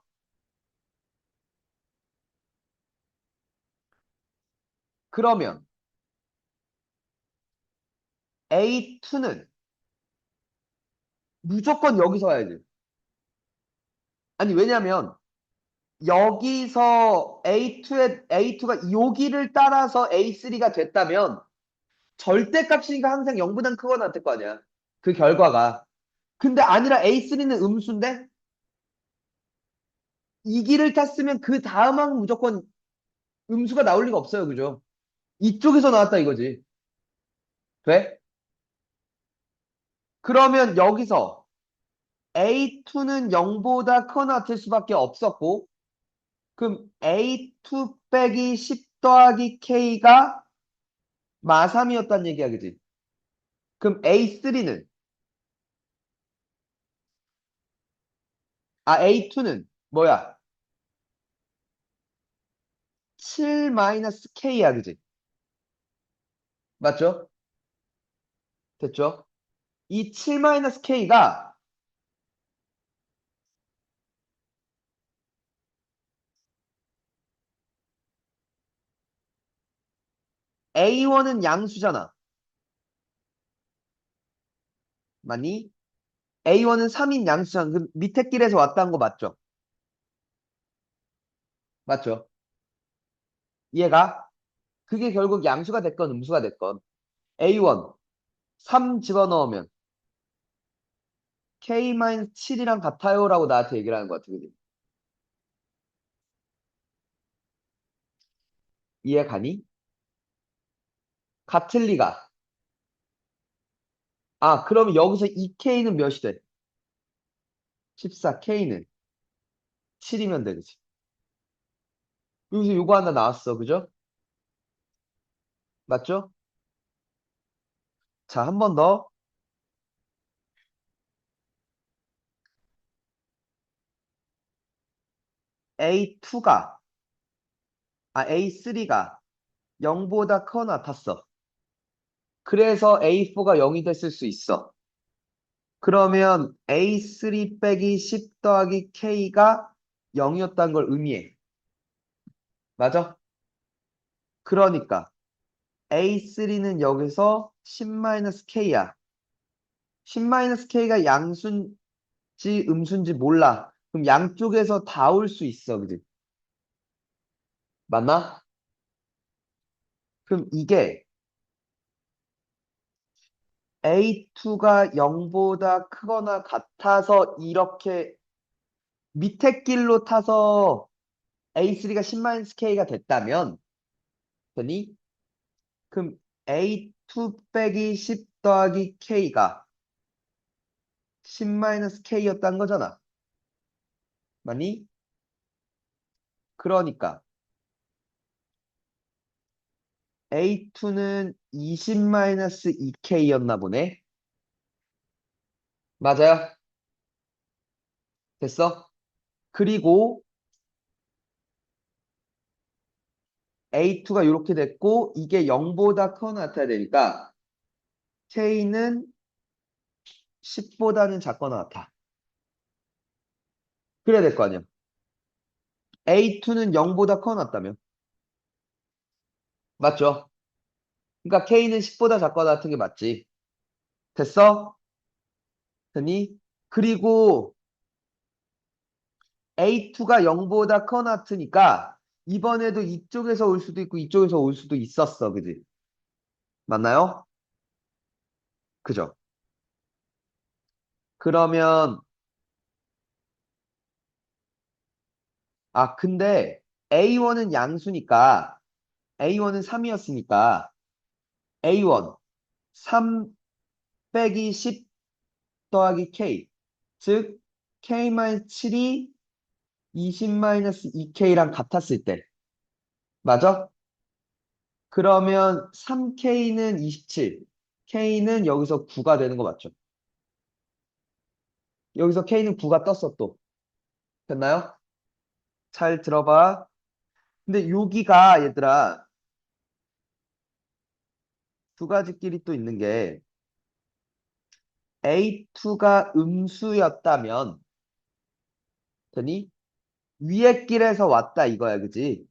그러면 A2는 무조건 여기서 와야 돼. 아니, 왜냐면 여기서 A2가 여기를 따라서 A3가 됐다면 절대값이니까 항상 0보단 크거나 같을 거 아니야. 그 결과가. 근데 아니라 A3는 음수인데 이 길을 탔으면 그 다음 항은 무조건 음수가 나올 리가 없어요. 그죠? 이쪽에서 나왔다 이거지. 돼? 그러면 여기서 A2는 0보다 크거나 같을 수밖에 없었고 그럼 A2 빼기 10 더하기 K가 마삼이었단 얘기야. 그지? 그럼 A3는 A2는 뭐야? 7 마이너스 K야. 그지? 맞죠? 됐죠? 이 7 마이너스 K가 A1은 양수잖아. 맞니? A1은 3인 양수잖아. 그 밑에 길에서 왔다는 거 맞죠? 맞죠? 얘가 그게 결국 양수가 됐건 음수가 됐건 A1 3 집어넣으면 K-7이랑 같아요라고 나한테 얘기를 하는 것 같아. 그지? 이해 가니? 같을 리가. 아, 그러면 여기서 이 K는 몇이 돼? 14. K는 7이면 되지. 여기서 요거 하나 나왔어. 그죠? 맞죠? 자, 한 번 더. A2가, A3가 0보다 크거나 같았어. 그래서 A4가 0이 됐을 수 있어. 그러면 A3 빼기 10 더하기 K가 0이었다는 걸 의미해. 맞아? 그러니까 A3는 여기서 10-K야. 10-K가 양수인지 음수인지 몰라. 그럼 양쪽에서 다 올 수 있어. 그지? 맞나? 그럼 이게 A2가 0보다 크거나 같아서 이렇게 밑에 길로 타서 A3가 10-K가 됐다면, 되니? 그럼 A2 빼기 10 더하기 K가 10-K였다는 거잖아. 맞니? 그러니까 A2는 20-2K였나 보네. 맞아요. 됐어? 그리고 A2가 이렇게 됐고 이게 0보다 커나 같아야 되니까 K는 10보다는 작거나 같아. 그래야 될 거 아니야. A2는 0보다 커나 같다며. 맞죠? 그러니까 K는 10보다 작거나 같은 게 맞지. 됐어? 됐니? 그리고 A2가 0보다 커나 같으니까 이번에도 이쪽에서 올 수도 있고 이쪽에서 올 수도 있었어. 그지? 맞나요? 그죠? 그러면 근데 A1은 양수니까 A1은 3이었으니까 A1 3 빼기 10 더하기 K 즉 K-7이 20-2K랑 같았을 때 맞아? 그러면 3K는 27 K는 여기서 9가 되는 거 맞죠? 여기서 K는 9가 떴어 또 됐나요? 잘 들어봐 근데 여기가 얘들아 두 가지 길이 또 있는 게 A2가 음수였다면 되니? 위에 길에서 왔다 이거야 그지?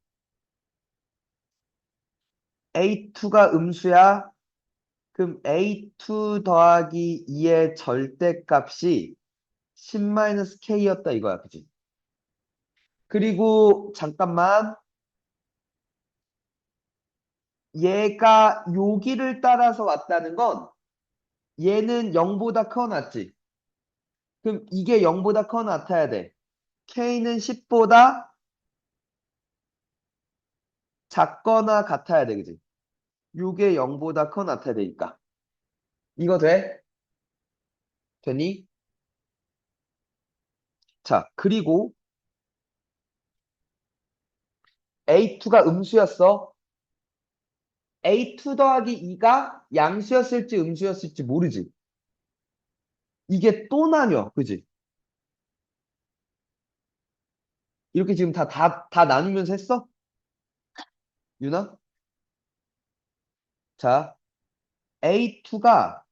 A2가 음수야 그럼 A2 더하기 2의 절대값이 10-K였다 이거야 그지? 그리고 잠깐만 얘가 여기를 따라서 왔다는 건 얘는 0보다 커 놨지 그럼 이게 0보다 커 나타야 돼 K는 10보다 작거나 같아야 돼 그지? 요게 0보다 커 나타야 되니까 이거 돼? 되니? 자 그리고 A2가 음수였어 A2 더하기 2가 양수였을지 음수였을지 모르지. 이게 또 나뉘어. 그지? 이렇게 지금 다 나누면서 했어? 유나? 자, A2가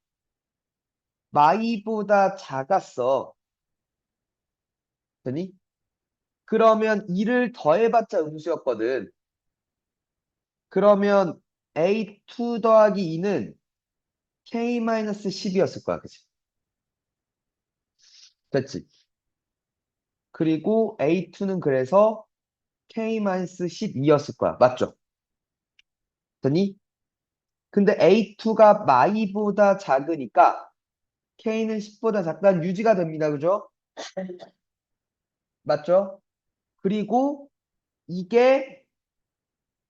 마이보다 작았어. 되니? 그러면 2를 더해봤자 음수였거든. 그러면 A2 더하기 2는 K-10이었을 거야. 그치? 됐지? 그리고 A2는 그래서 K-12였을 거야. 맞죠? 되니? 근데 A2가 마이보다 작으니까 K는 10보다 작다는 유지가 됩니다. 그죠? 맞죠? 그리고 이게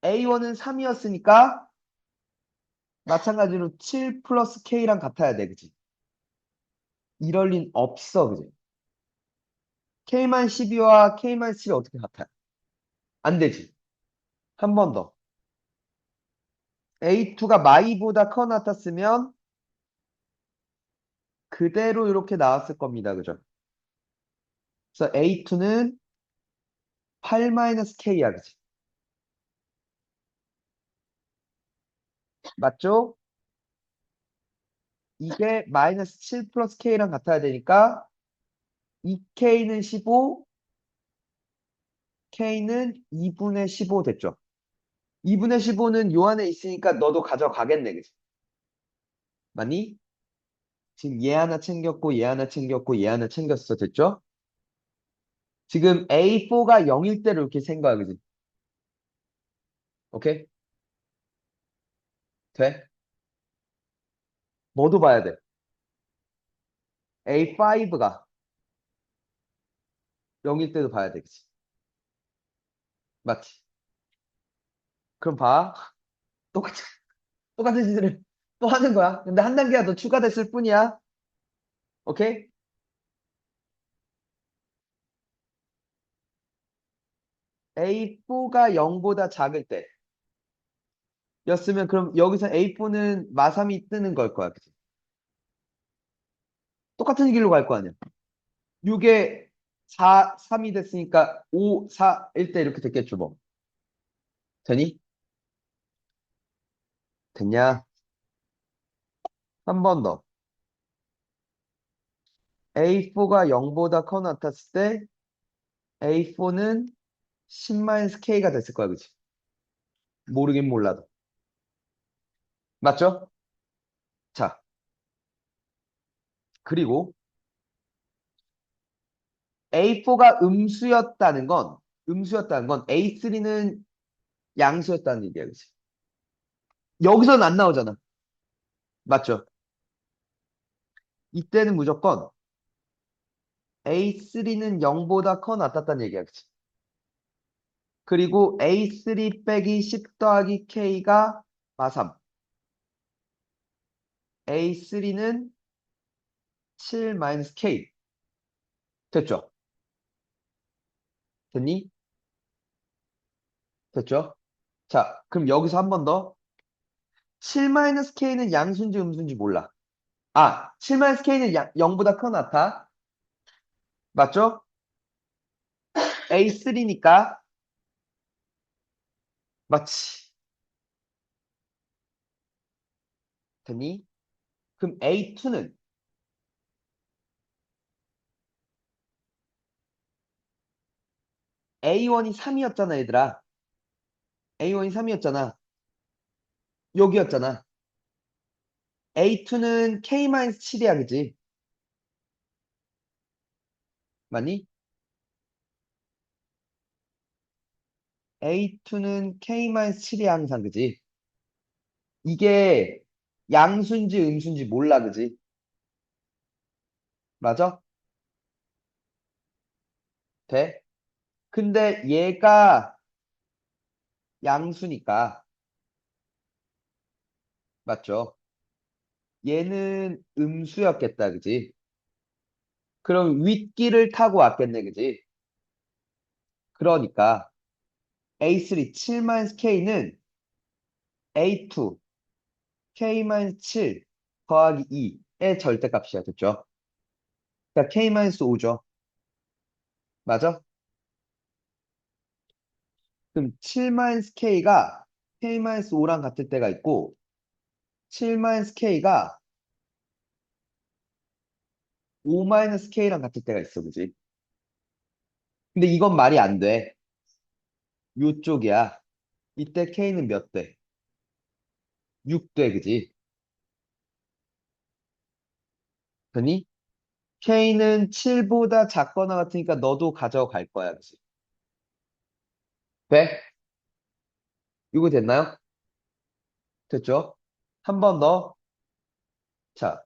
A1은 3이었으니까 마찬가지로 7 플러스 K랑 같아야 돼. 그지? 이럴 린 없어. 그지? K만 12와 K만 7이 어떻게 같아? 안 되지. 한 번 더. A2가 마이보다 커 나탔으면 그대로 이렇게 나왔을 겁니다. 그죠? 그래서 A2는 8-K야. 그지? 맞죠? 이게 마이너스 7 플러스 K랑 같아야 되니까 2K는 15, K는 2분의 15 됐죠. 2분의 15는 요 안에 있으니까 너도 가져가겠네. 그치? 맞니? 지금 얘 하나 챙겼고 얘 하나 챙겼고 얘 하나 챙겼어. 됐죠? 지금 A4가 0일 때로 이렇게 센 거야. 그지? 오케이? 돼? 뭐도 봐야 돼. A5가 0일 때도 봐야 돼. 그치? 맞지? 그럼 봐. 똑같은, 똑같은 짓을 또 하는 거야. 근데 한 단계가 더 추가됐을 뿐이야. 오케이? A4가 0보다 작을 때 였으면 그럼 여기서 A4는 마삼이 뜨는 걸 거야. 그치? 똑같은 길로 갈 거 아니야. 6에 4, 3이 됐으니까 5, 4, 1대 이렇게 됐겠죠, 뭐. 되니? 됐냐? 한 번 더. A4가 0보다 커 나탔을 때 A4는 10-K가 됐을 거야, 그치? 모르긴 몰라도. 맞죠? 자, 그리고 A4가 음수였다는 건 A3는 양수였다는 얘기야, 그치? 여기서는 안 나오잖아. 맞죠? 이때는 무조건 A3는 0보다 커 나탔다는 얘기야, 그치? 그리고 A3 빼기 10 더하기 K가 마삼. A3는 7-K. 됐죠? 됐니? 됐죠? 자, 그럼 여기서 한 번 더. 7-K는 양수인지 음수인지 몰라. 아, 7-K는 0보다 커 나타. 맞죠? A3니까. 맞지? 됐니? 그럼 A2는 A1이 3이었잖아, 얘들아. A1이 3이었잖아. 여기였잖아. A2는 K-7이야, 그지? 맞니? A2는 K-7이야, 항상, 그지? 이게 양수인지 음수인지 몰라, 그지? 맞아? 돼? 근데 얘가 양수니까, 맞죠? 얘는 음수였겠다, 그지? 그럼 윗길을 타고 왔겠네, 그지? 그러니까 A3 7-K는 A2 K-7 더하기 2의 절대값이야, 됐죠? 그러니까 K-5죠. 맞아? 그럼 7-K가 K-5랑 같을 때가 있고 7-K가 5-K랑 같을 때가 있어, 그지? 근데 이건 말이 안 돼. 요쪽이야. 이때 K는 몇 대? 6대, 그지? 그니? K는 7보다 작거나 같으니까 너도 가져갈 거야, 그지? 돼? 이거 됐나요? 됐죠? 한 번 더. 자,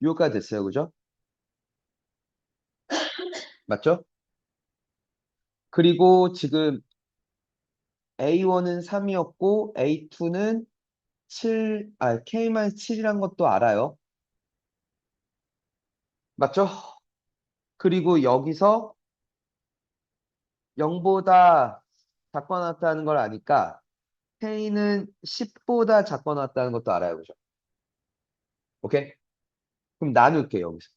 이거까지 됐어요, 그죠? 맞죠? 그리고 지금 A1은 3이었고 A2는 7, K-7이란 것도 알아요. 맞죠? 그리고 여기서 0보다 작거나 같다는 걸 아니까 K는 10보다 작거나 같다는 것도 알아요. 그죠? 오케이? 그럼 나눌게요, 여기서.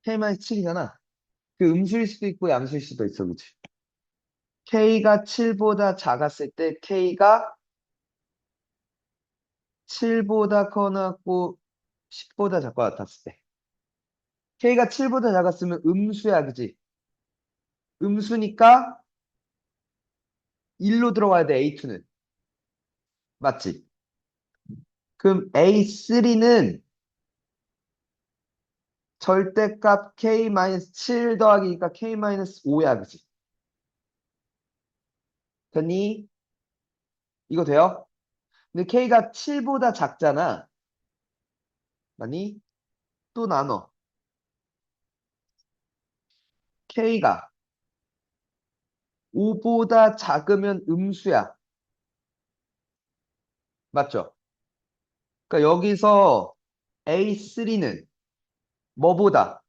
K-7이잖아. 그 음수일 수도 있고 양수일 수도 있어, 그치? K가 7보다 작았을 때 K가 7보다 커나 고 10보다 작거나 같았을 때. K가 7보다 작았으면 음수야, 그지? 음수니까 1로 들어가야 돼, A2는. 맞지? 그럼 A3는 절대값 K-7 더하기니까 K-5야, 그지? 됐니? 이거 돼요? 근데 K가 7보다 작잖아. 맞니? 또 나눠. K가 5보다 작으면 음수야. 맞죠? 그러니까 여기서 A3는 뭐보다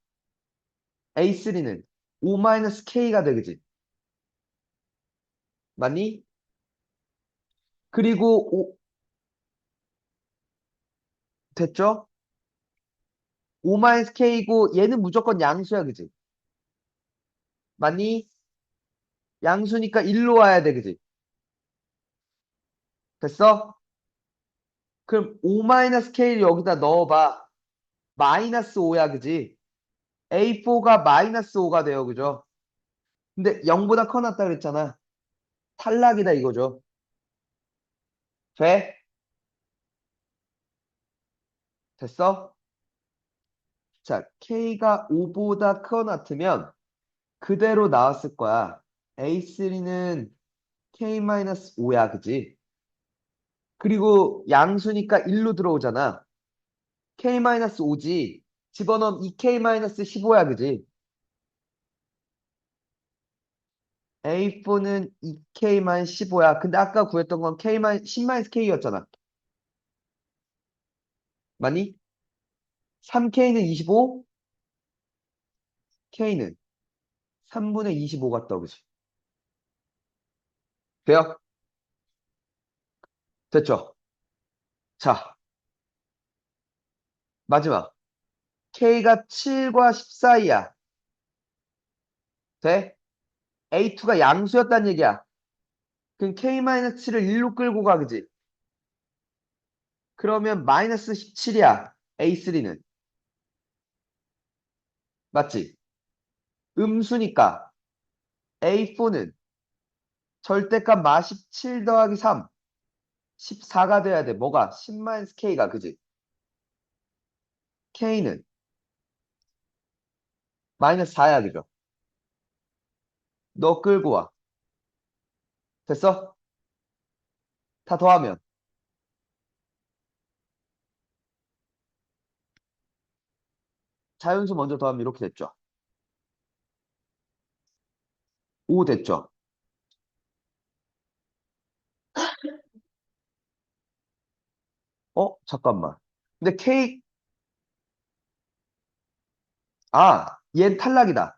A3는 O-K가 돼, 그지? 맞니? 그리고 됐죠? O-K고 얘는 무조건 양수야, 그지? 맞니? 양수니까 일로 와야 돼, 그지? 됐어? 그럼 O-K를 여기다 넣어봐. 마이너스 5야, 그지? A4가 마이너스 5가 돼요, 그죠? 근데 0보다 커놨다 그랬잖아. 탈락이다 이거죠. 돼? 됐어? 자, K가 5보다 커놨으면 그대로 나왔을 거야. A3는 K-5야, 그지? 그리고 양수니까 1로 들어오잖아. K-5지. 집어넣으면 2K-15야, 그지? A4는 2K-15야. 근데 아까 구했던 건 K-10-K였잖아. 맞니? 3K는 25, K는 3분의 25 같다, 그지? 돼요? 됐죠? 자, 마지막. K가 7과 10 사이야. 돼? A2가 양수였단 얘기야. 그럼 K-7을 1로 끌고 가, 그지? 그러면 마이너스 17이야. A3는. 맞지? 음수니까 A4는 절대값 마17 더하기 3. 14가 돼야 돼. 뭐가? 10-K가, 그지? K는 마이너스 4야, 그죠? 너 끌고 와. 됐어? 다 더하면. 자연수 먼저 더하면 이렇게 됐죠. 5 됐죠. 잠깐만. 근데 얘 탈락이다.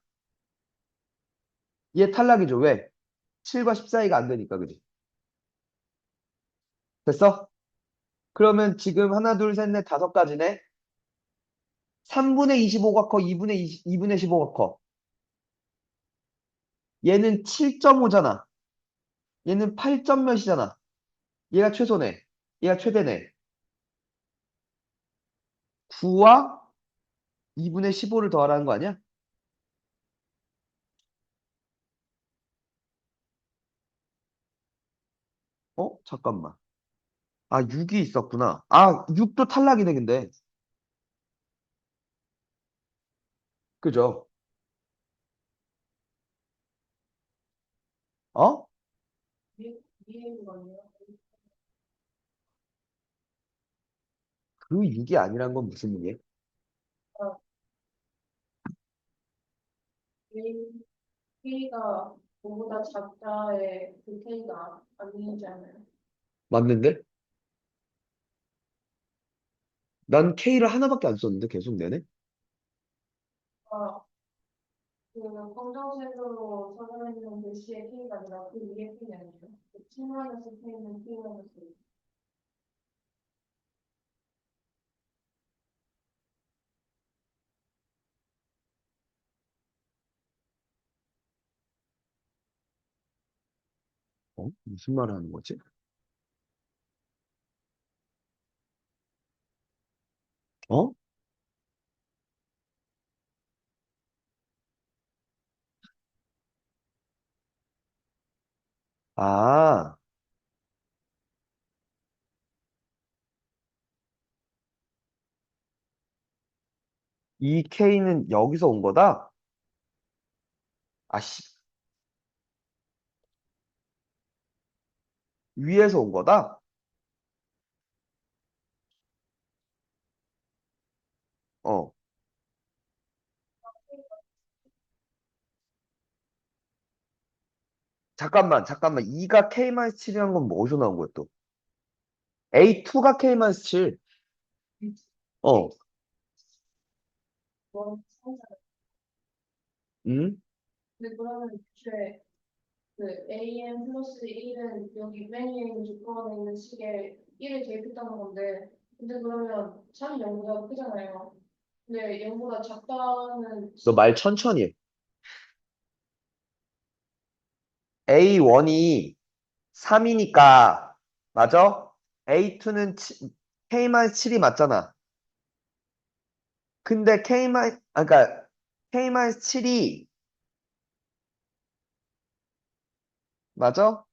얘 탈락이죠. 왜? 7과 10 사이가 안 되니까, 그지? 됐어? 그러면 지금 하나, 둘, 셋, 넷, 다섯 가지네? 3분의 25가 커, 2분의 15가 커. 얘는 7.5잖아. 얘는 8점 몇이잖아. 얘가 최소네. 얘가 최대네. 9와 2분의 15를 더하라는 거 아니야? 잠깐만. 6이 있었구나. 6도 탈락이네, 근데. 그죠? 어? 그 6이 아니란 건 무슨 얘기야? K가 5보다 작다의 그 K가 아니잖아요. 맞는데? 난 K를 하나밖에 안 썼는데 계속 내네? 아, 그 검정색으로 적어 있는 글씨의 K가 아니라 그 위에 K가 아니에요. 그 T-K는 T-. 무슨 말을 하는 거지? 어? 아, 이 K는 여기서 온 거다? 씨, 위에서 온 거다? 어, 잠깐만. 2가 K-7이란 건 뭐 어디서 나온 거야, 또? A2가 K-7. 어, 원, 상자. 응? 근데 그러면 애초에 그 AM 플러스 1은 여기 맨 위에 있는 조건에 있는 식에 1을 대입했다는 건데, 근데 그러면 3이 0보다 크잖아요. 근데 0보다 작다는 너 말 천천히 해. A1이 3이니까, 맞아? A2는 K-7이 맞잖아. 근데 그러니까 K-7이, 맞아?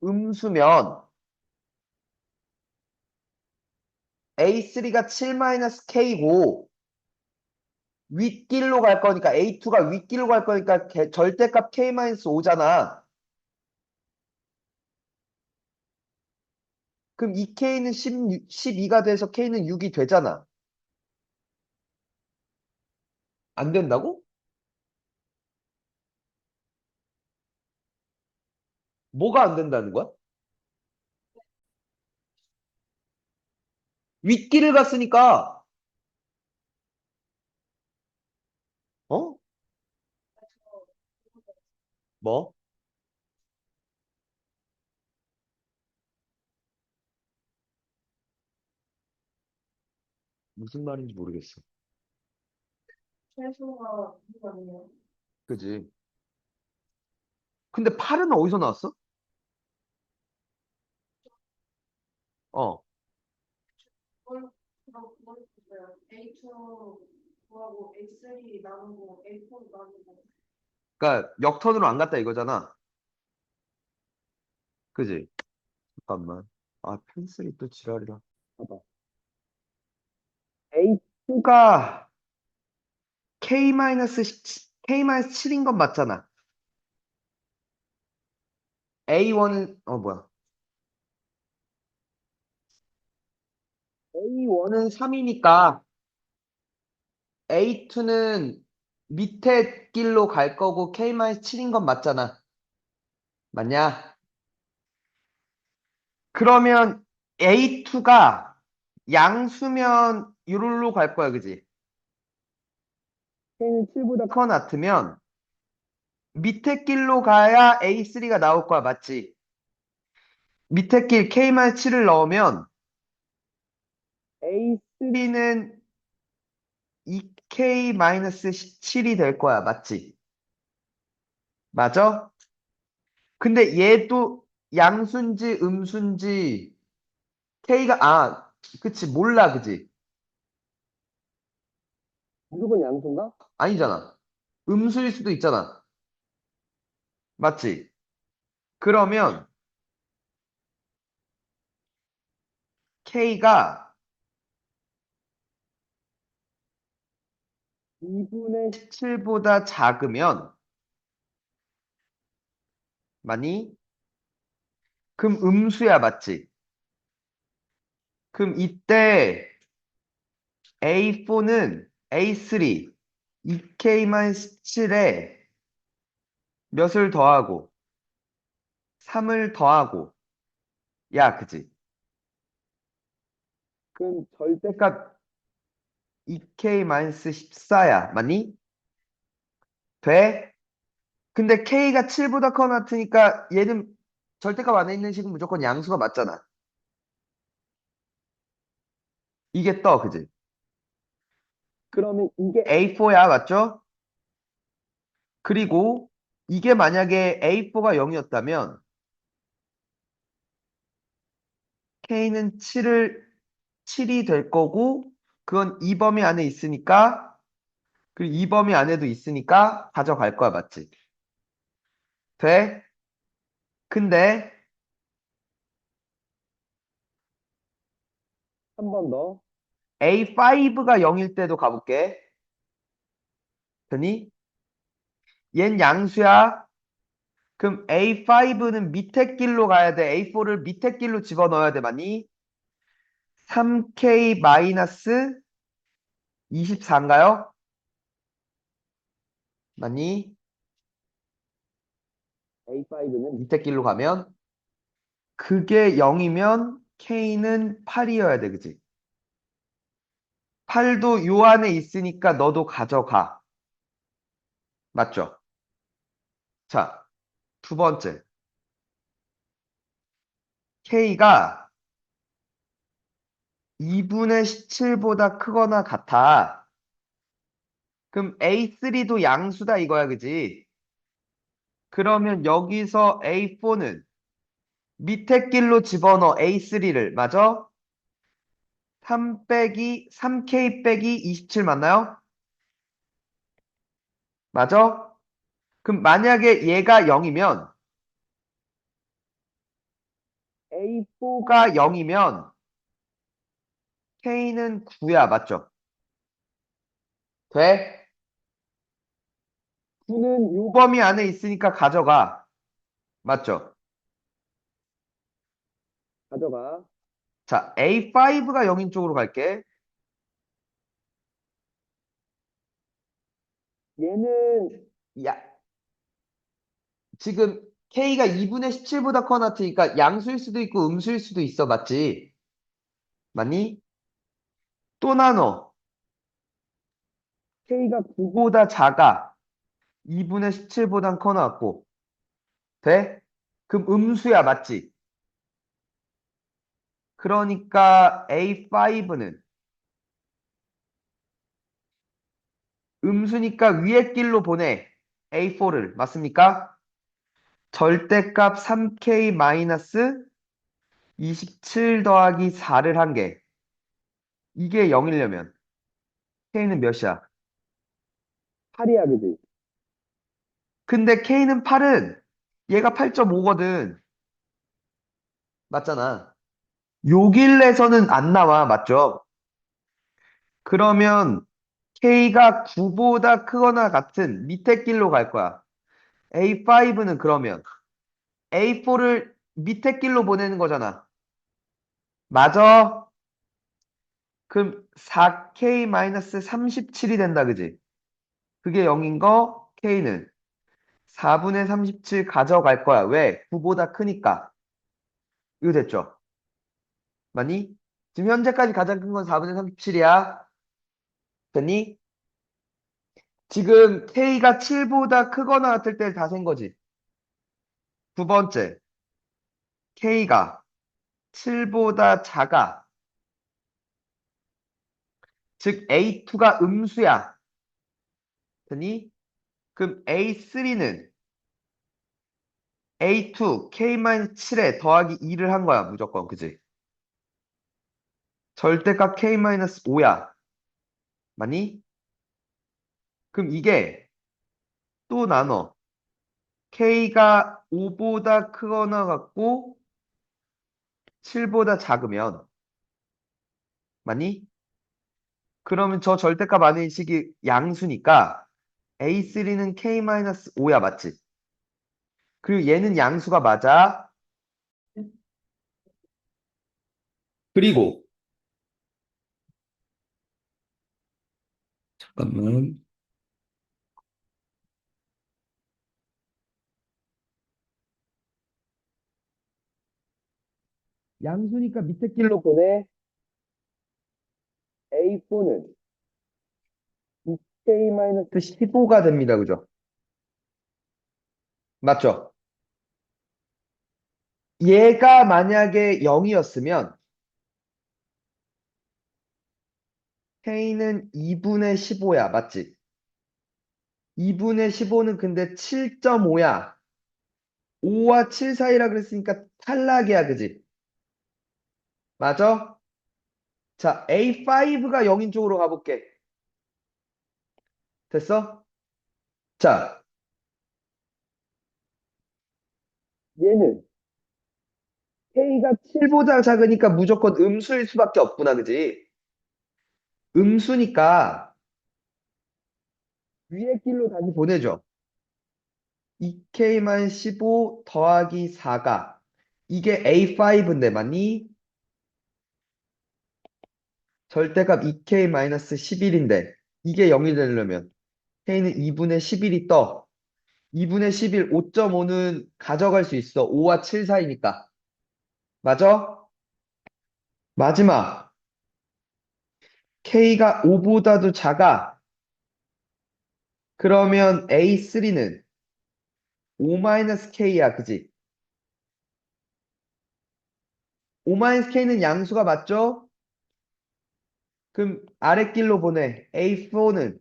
음수면 A3가 7-K고, 윗길로 갈 거니까, A2가 윗길로 갈 거니까, 절대값 K-5잖아. 그럼 이 K는 12가 돼서 K는 6이 되잖아. 안 된다고? 뭐가 안 된다는 거야? 윗길을 갔으니까, 어? 뭐? 무슨 말인지 모르겠어. 최소가 이거 아니에요. 그지? 근데 8은 어디서 나왔어? 어. 그걸 보세요. A2 구하고 A3 나누고 A4 나누고. 그러니까 역턴으로 안 갔다 이거잖아. 그지? 잠깐만. 아, 펜슬이 또 지랄이다. 봐봐. A2가 K-7인 건 맞잖아. A1은, 뭐야. A1은 3이니까 A2는 밑에 길로 갈 거고 K-7인 건 맞잖아. 맞냐? 그러면 A2가 양수면 요롤로 갈 거야, 그지? K는 7보다 커 같으면 밑에 길로 가야 A3가 나올 거야, 맞지? 밑에 길 K-7을 넣으면 A3는 2K-17이 될 거야, 맞지? 맞아? 근데 얘도 양수인지 음수인지 그치, 몰라, 그지? 무조건 양수인가? 아니잖아. 음수일 수도 있잖아. 맞지? 그러면 K가 2분의 17보다 작으면, 많이? 그럼 음수야, 맞지? 그럼 이때 A4는 A3, 2K-17에 몇을 더하고, 3을 더하고, 야, 그지? 그럼 절대값 2K-14야, 맞니? 돼? 근데 K가 7보다 커 같으니까 얘는 절대값 안에 있는 식은 무조건 양수가 맞잖아. 이게 떠, 그지? 그러면 이게 A4야, 맞죠? 그리고 이게 만약에 A4가 0이었다면 K는 7이 될 거고 그건 이 범위 안에 있으니까 그리고 이 범위 안에도 있으니까 가져갈 거야, 맞지? 돼? 근데 한 번 더. A5가 0일 때도 가볼게. 되니? 얜 양수야. 그럼 A5는 밑에 길로 가야 돼. A4를 밑에 길로 집어넣어야 돼, 맞니? 3K-24인가요? 맞니? A5는 밑에 길로 가면? 그게 0이면 K는 8이어야 돼, 그지? 8도 요 안에 있으니까 너도 가져가. 맞죠? 자, 두 번째. K가 2분의 17보다 크거나 같아. 그럼 A3도 양수다 이거야, 그지? 그러면 여기서 A4는 밑에 길로 집어넣어 A3를. 맞아? 3K 빼기 27 맞나요? 맞아? 그럼 만약에 얘가 0이면 A4가 0이면 K는 9야. 맞죠? 돼? 9는 요 범위 안에 있으니까 가져가. 맞죠? 가져가. 자, A5가 0인 쪽으로 갈게. 얘는 야, 지금 K가 2분의 17보다 커 나트니까 양수일 수도 있고 음수일 수도 있어. 맞지? 맞니? 또 나눠. K가 9보다 작아. 2분의 17보단 커 나왔고. 돼? 그럼 음수야. 맞지? 그러니까 A5는 음수니까 위에 길로 보내. A4를. 맞습니까? 절대값 3K 마이너스 27 더하기 4를 한 개. 이게 0이려면 K는 몇이야? 8이야, 그지? 근데 K는 8은 얘가 8.5거든. 맞잖아. 요길에서는 안 나와. 맞죠? 그러면 K가 9보다 크거나 같은 밑에 길로 갈 거야. A5는 그러면 A4를 밑에 길로 보내는 거잖아. 맞아? 그럼 4K-37이 된다, 그지? 그게 0인 거, K는 4분의 37 가져갈 거야. 왜? 9보다 크니까. 이거 됐죠? 맞니? 지금 현재까지 가장 큰 건 4분의 37이야. 됐니? 지금 K가 7보다 크거나 같을 때 다 센 거지. 두 번째, K가 7보다 작아. 즉, A2가 음수야. 됐니? 그럼 A3는 A2, K-7에 더하기 2를 한 거야, 무조건. 그지? 절대값 K-5야. 맞니? 그럼 이게 또 나눠. K가 5보다 크거나 같고 7보다 작으면 맞니? 그러면 저 절대값 안에 이 식이 양수니까 A3는 K-5야. 맞지? 그리고 얘는 양수가 맞아. 그리고 잠깐만. 양수니까 밑에 길로 보내. A4는 K-15가 됩니다. 그죠? 맞죠? 얘가 만약에 0이었으면 K는 2분의 15야. 맞지? 2분의 15는 근데 7.5야. 5와 7 사이라 그랬으니까 탈락이야. 그지? 맞아? 자, A5가 0인 쪽으로 가볼게. 됐어? 자, 얘는 K가 7보다 작으니까 무조건 음수일 수밖에 없구나. 그지? 음수니까 위에 길로 다시 보내줘. 2K만 15 더하기 4가 이게 A5인데 맞니? 절대값 2K-11인데 이게 0이 되려면 K는 2분의 11이 떠. 2분의 11, 5.5는 가져갈 수 있어. 5와 7 사이니까. 맞아? 마지막. K가 5보다도 작아. 그러면 A3는 5-K야, 그지? 5-K는 양수가 맞죠? 그럼 아랫길로 보내. A4는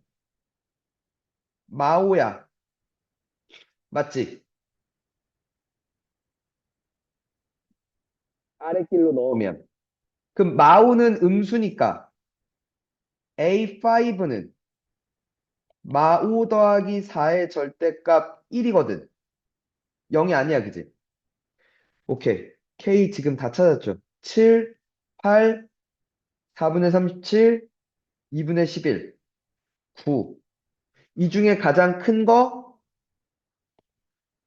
마오야. 맞지? 아랫길로 넣으면. 그럼 마오는 음수니까 A5는 마오 더하기 4의 절대값 1이거든. 0이 아니야, 그지? 오케이. K 지금 다 찾았죠? 7, 8, 4분의 37, 2분의 11, 9. 이 중에 가장 큰 거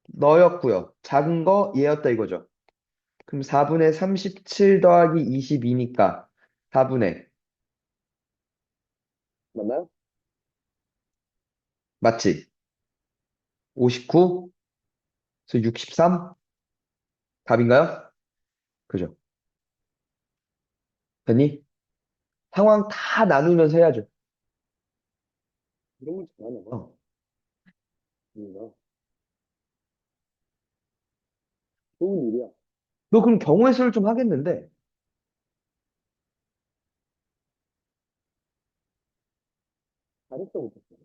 너였고요. 작은 거 얘였다 이거죠. 그럼 4분의 37 더하기 22니까 4분의 맞나요? 맞지? 59? 그래서 63? 답인가요? 그죠? 됐니? 상황 다 나누면서 해야죠. 이런 걸 잘하나 봐. 좋은 일이야. 너 그럼 경우의 수를 좀 하겠는데? 잘했어, 못했어?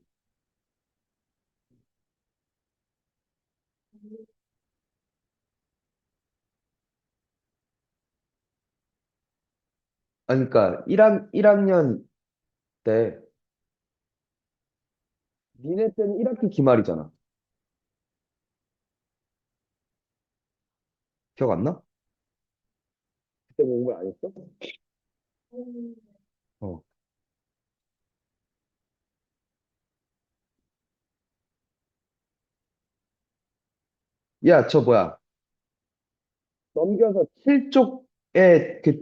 아니, 그러니까 1학년 때 니네 때는 1학기 기말이잖아. 기억 안 나? 그때 공부를 안 했어? 음, 어. 야, 저 뭐야? 넘겨서 7쪽에 그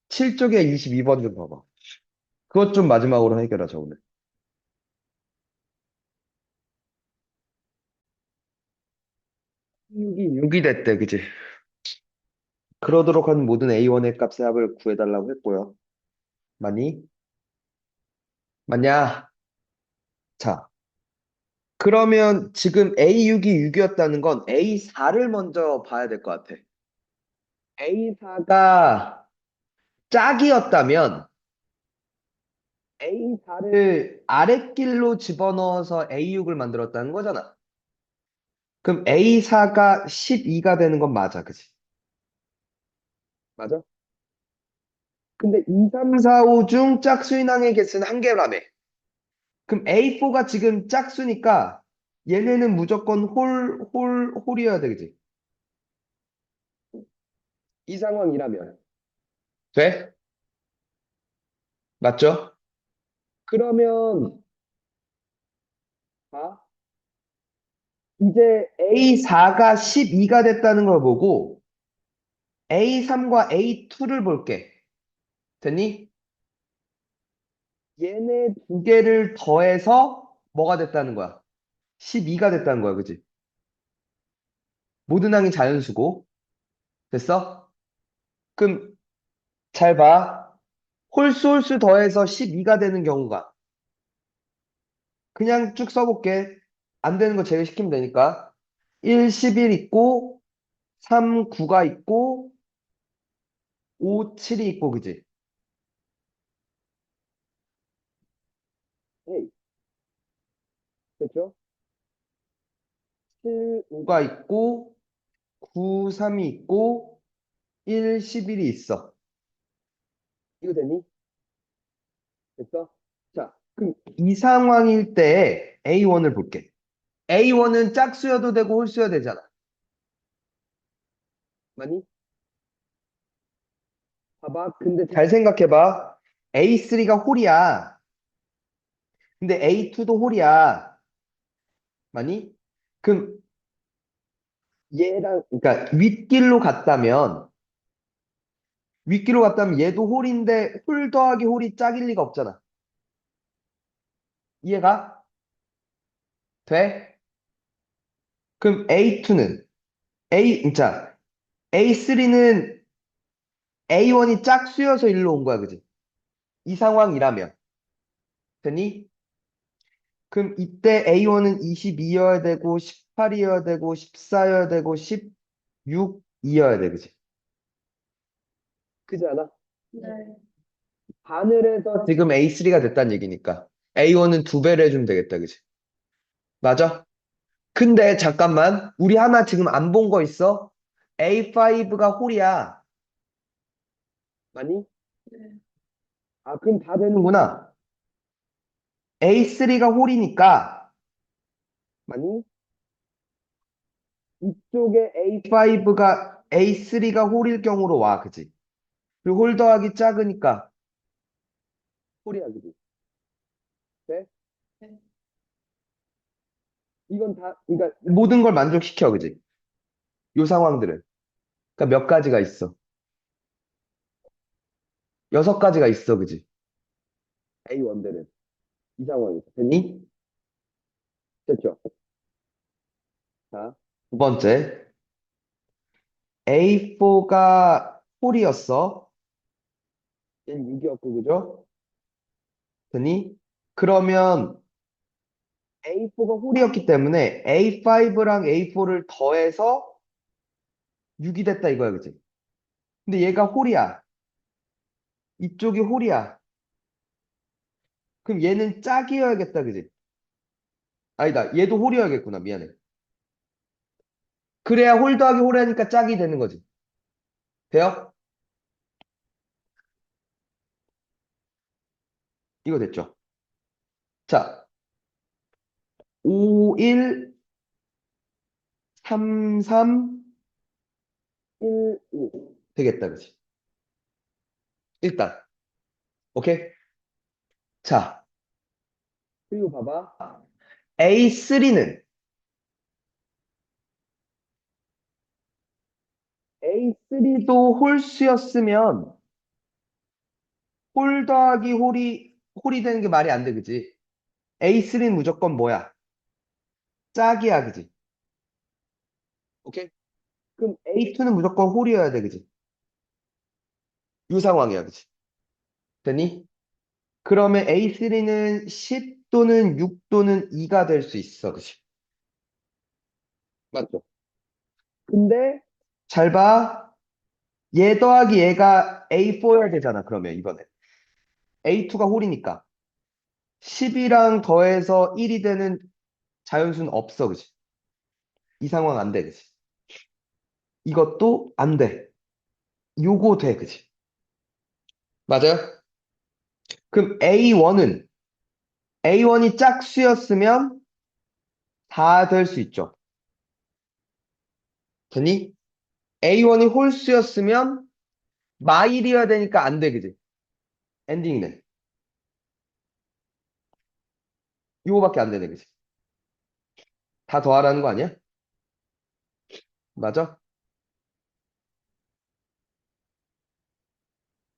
7쪽에 22번 좀 봐봐. 그것 좀 마지막으로 해결하자, 오늘. 6이 됐대, 그지? 그러도록 한 모든 A1의 값의 합을 구해달라고 했고요. 맞니? 맞냐? 자, 그러면 지금 A6이 6이었다는 건 A4를 먼저 봐야 될 것 같아. A4가 짝이었다면 A4를 아랫길로 집어넣어서 A6을 만들었다는 거잖아. 그럼 A4가 12가 되는 건 맞아, 그치? 맞아? 근데 2, 3, 4, 5 중 짝수인항의 개수는 한 개라며. 그럼 A4가 지금 짝수니까 얘네는 무조건 홀이어야 되겠지. 이 상황이라면. 돼? 맞죠? 그러면, 아, 이제 A4가 12가 됐다는 걸 보고 A3과 A2를 볼게. 됐니? 얘네 두 개를 더해서 뭐가 됐다는 거야? 12가 됐다는 거야, 그지? 모든 항이 자연수고. 됐어? 그럼 잘 봐. 홀수 더해서 12가 되는 경우가 그냥 쭉 써볼게. 안 되는 거 제외시키면 되니까. 1, 11 있고 3, 9가 있고 5, 7이 있고 그지? 네, 됐죠? 7, 5가 있고 9, 3이 있고 1, 11이 있어. 이거 되니? 됐어? 자, 그럼 이 상황일 때 A1을 볼게. A1은 짝수여도 되고 홀수여도 되잖아. 맞니? 봐봐. 근데 잘 생각해봐. A3가 홀이야. 근데 A2도 홀이야. 맞니? 그럼 얘랑, 그러니까 윗길로 갔다면 얘도 홀인데 홀 더하기 홀이 짝일 리가 없잖아. 이해가? 돼? 그럼 A2는, 자, A3는 A1이 짝수여서 일로 온 거야, 그지? 이 상황이라면. 됐니? 그럼 이때 A1은 22여야 되고, 18이어야 되고, 14여야 되고, 16이어야 돼, 그지? 그지 않아? 네. 하늘에서 지금 A3가 됐다는 얘기니까. A1은 두 배를 해주면 되겠다, 그지? 맞아? 근데 잠깐만, 우리 하나 지금 안 본 거 있어? A5가 홀이야. 맞니? 네. 아, 그럼 다 되는구나. A3가 홀이니까, 맞니? 이쪽에 A5가, A3가 홀일 경우로 와, 그지? 그리고 홀 더하기 작으니까 홀이야, 그지? 네? 네. 이건 다, 그러니까 모든 걸 만족시켜, 그지? 요 상황들은. 그러니까 몇 가지가 있어. 여섯 가지가 있어, 그지? A1들은. 이 상황에서. 됐니? 됐죠? 자, 두 번째. A4가 홀이었어. 얘는 6이었고, 그죠? 됐니? 그러면 A4가 홀이었기 때문에 A5랑 A4를 더해서 6이 됐다 이거야, 그지? 근데 얘가 홀이야. 이쪽이 홀이야. 그럼 얘는 짝이어야겠다, 그지? 아니다. 얘도 홀이어야겠구나. 미안해. 그래야 홀 더하기 홀 하니까 짝이 되는 거지. 돼요? 이거 됐죠? 자, 5, 1, 3, 3, 1, 5. 되겠다, 그지? 일단. 오케이? 자, 그리고 봐봐. A3는 A3도 홀수였으면 홀 더하기 홀이 되는 게 말이 안 돼, 그지? A3는 무조건 뭐야? 짝이야, 그지? 오케이? 그럼 A2는 무조건 홀이어야 돼, 그지? 이 상황이야, 그지? 됐니? 그러면 A3는 10 또는 6 또는 2가 될 수 있어, 그지? 맞죠? 근데 잘 봐. 얘 더하기 얘가 A4여야 되잖아, 그러면 이번에. A2가 홀이니까. 10이랑 더해서 1이 되는 자연수는 없어, 그지? 이 상황 안 돼, 그지? 이것도 안 돼. 요거 돼, 그지? 맞아요? 그럼 A1이 짝수였으면 다 될 수 있죠. 됐니? A1이 홀수였으면 마일이어야 되니까 안 돼, 그지? 엔딩이네. 요거밖에 안 되네, 그지? 다 더하라는 거 아니야? 맞아?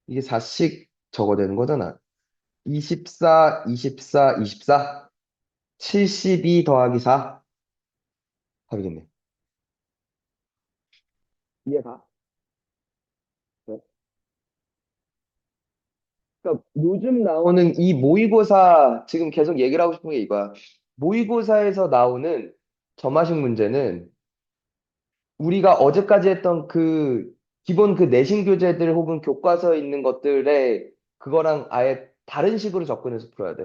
이게 4씩 적어되는 거잖아. 24, 24, 24, 72 더하기 4. 답이겠네. 이해가? 네. 그러니까 요즘 나오는 이 모의고사, 지금 계속 얘기를 하고 싶은 게 이거야. 모의고사에서 나오는 점화식 문제는 우리가 어제까지 했던 그 기본 그 내신 교재들 혹은 교과서에 있는 것들에 그거랑 아예 다른 식으로 접근해서 풀어야 돼.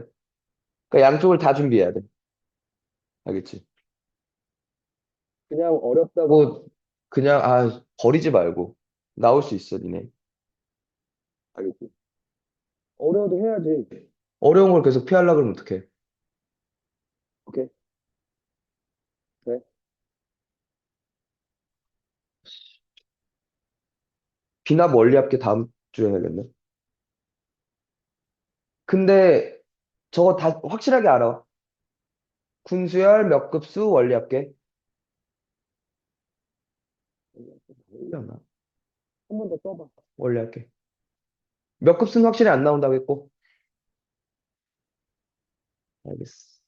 그러니까 양쪽을 다 준비해야 돼. 알겠지? 그냥 어렵다고 그냥 버리지 말고 나올 수 있어, 니네. 알겠지? 어려워도 해야지. 어려운 걸 계속 피하려고 그러면 어떡해? 오케이? 네. 비나 멀리 합계 다음 주에 해야겠네. 근데 저거 다 확실하게 알아. 군수열, 몇 급수, 원리 합계. 모르려나? 한 번 더 써봐. 원리 할게. 몇 급수는 확실히 안 나온다고 했고. 알겠어.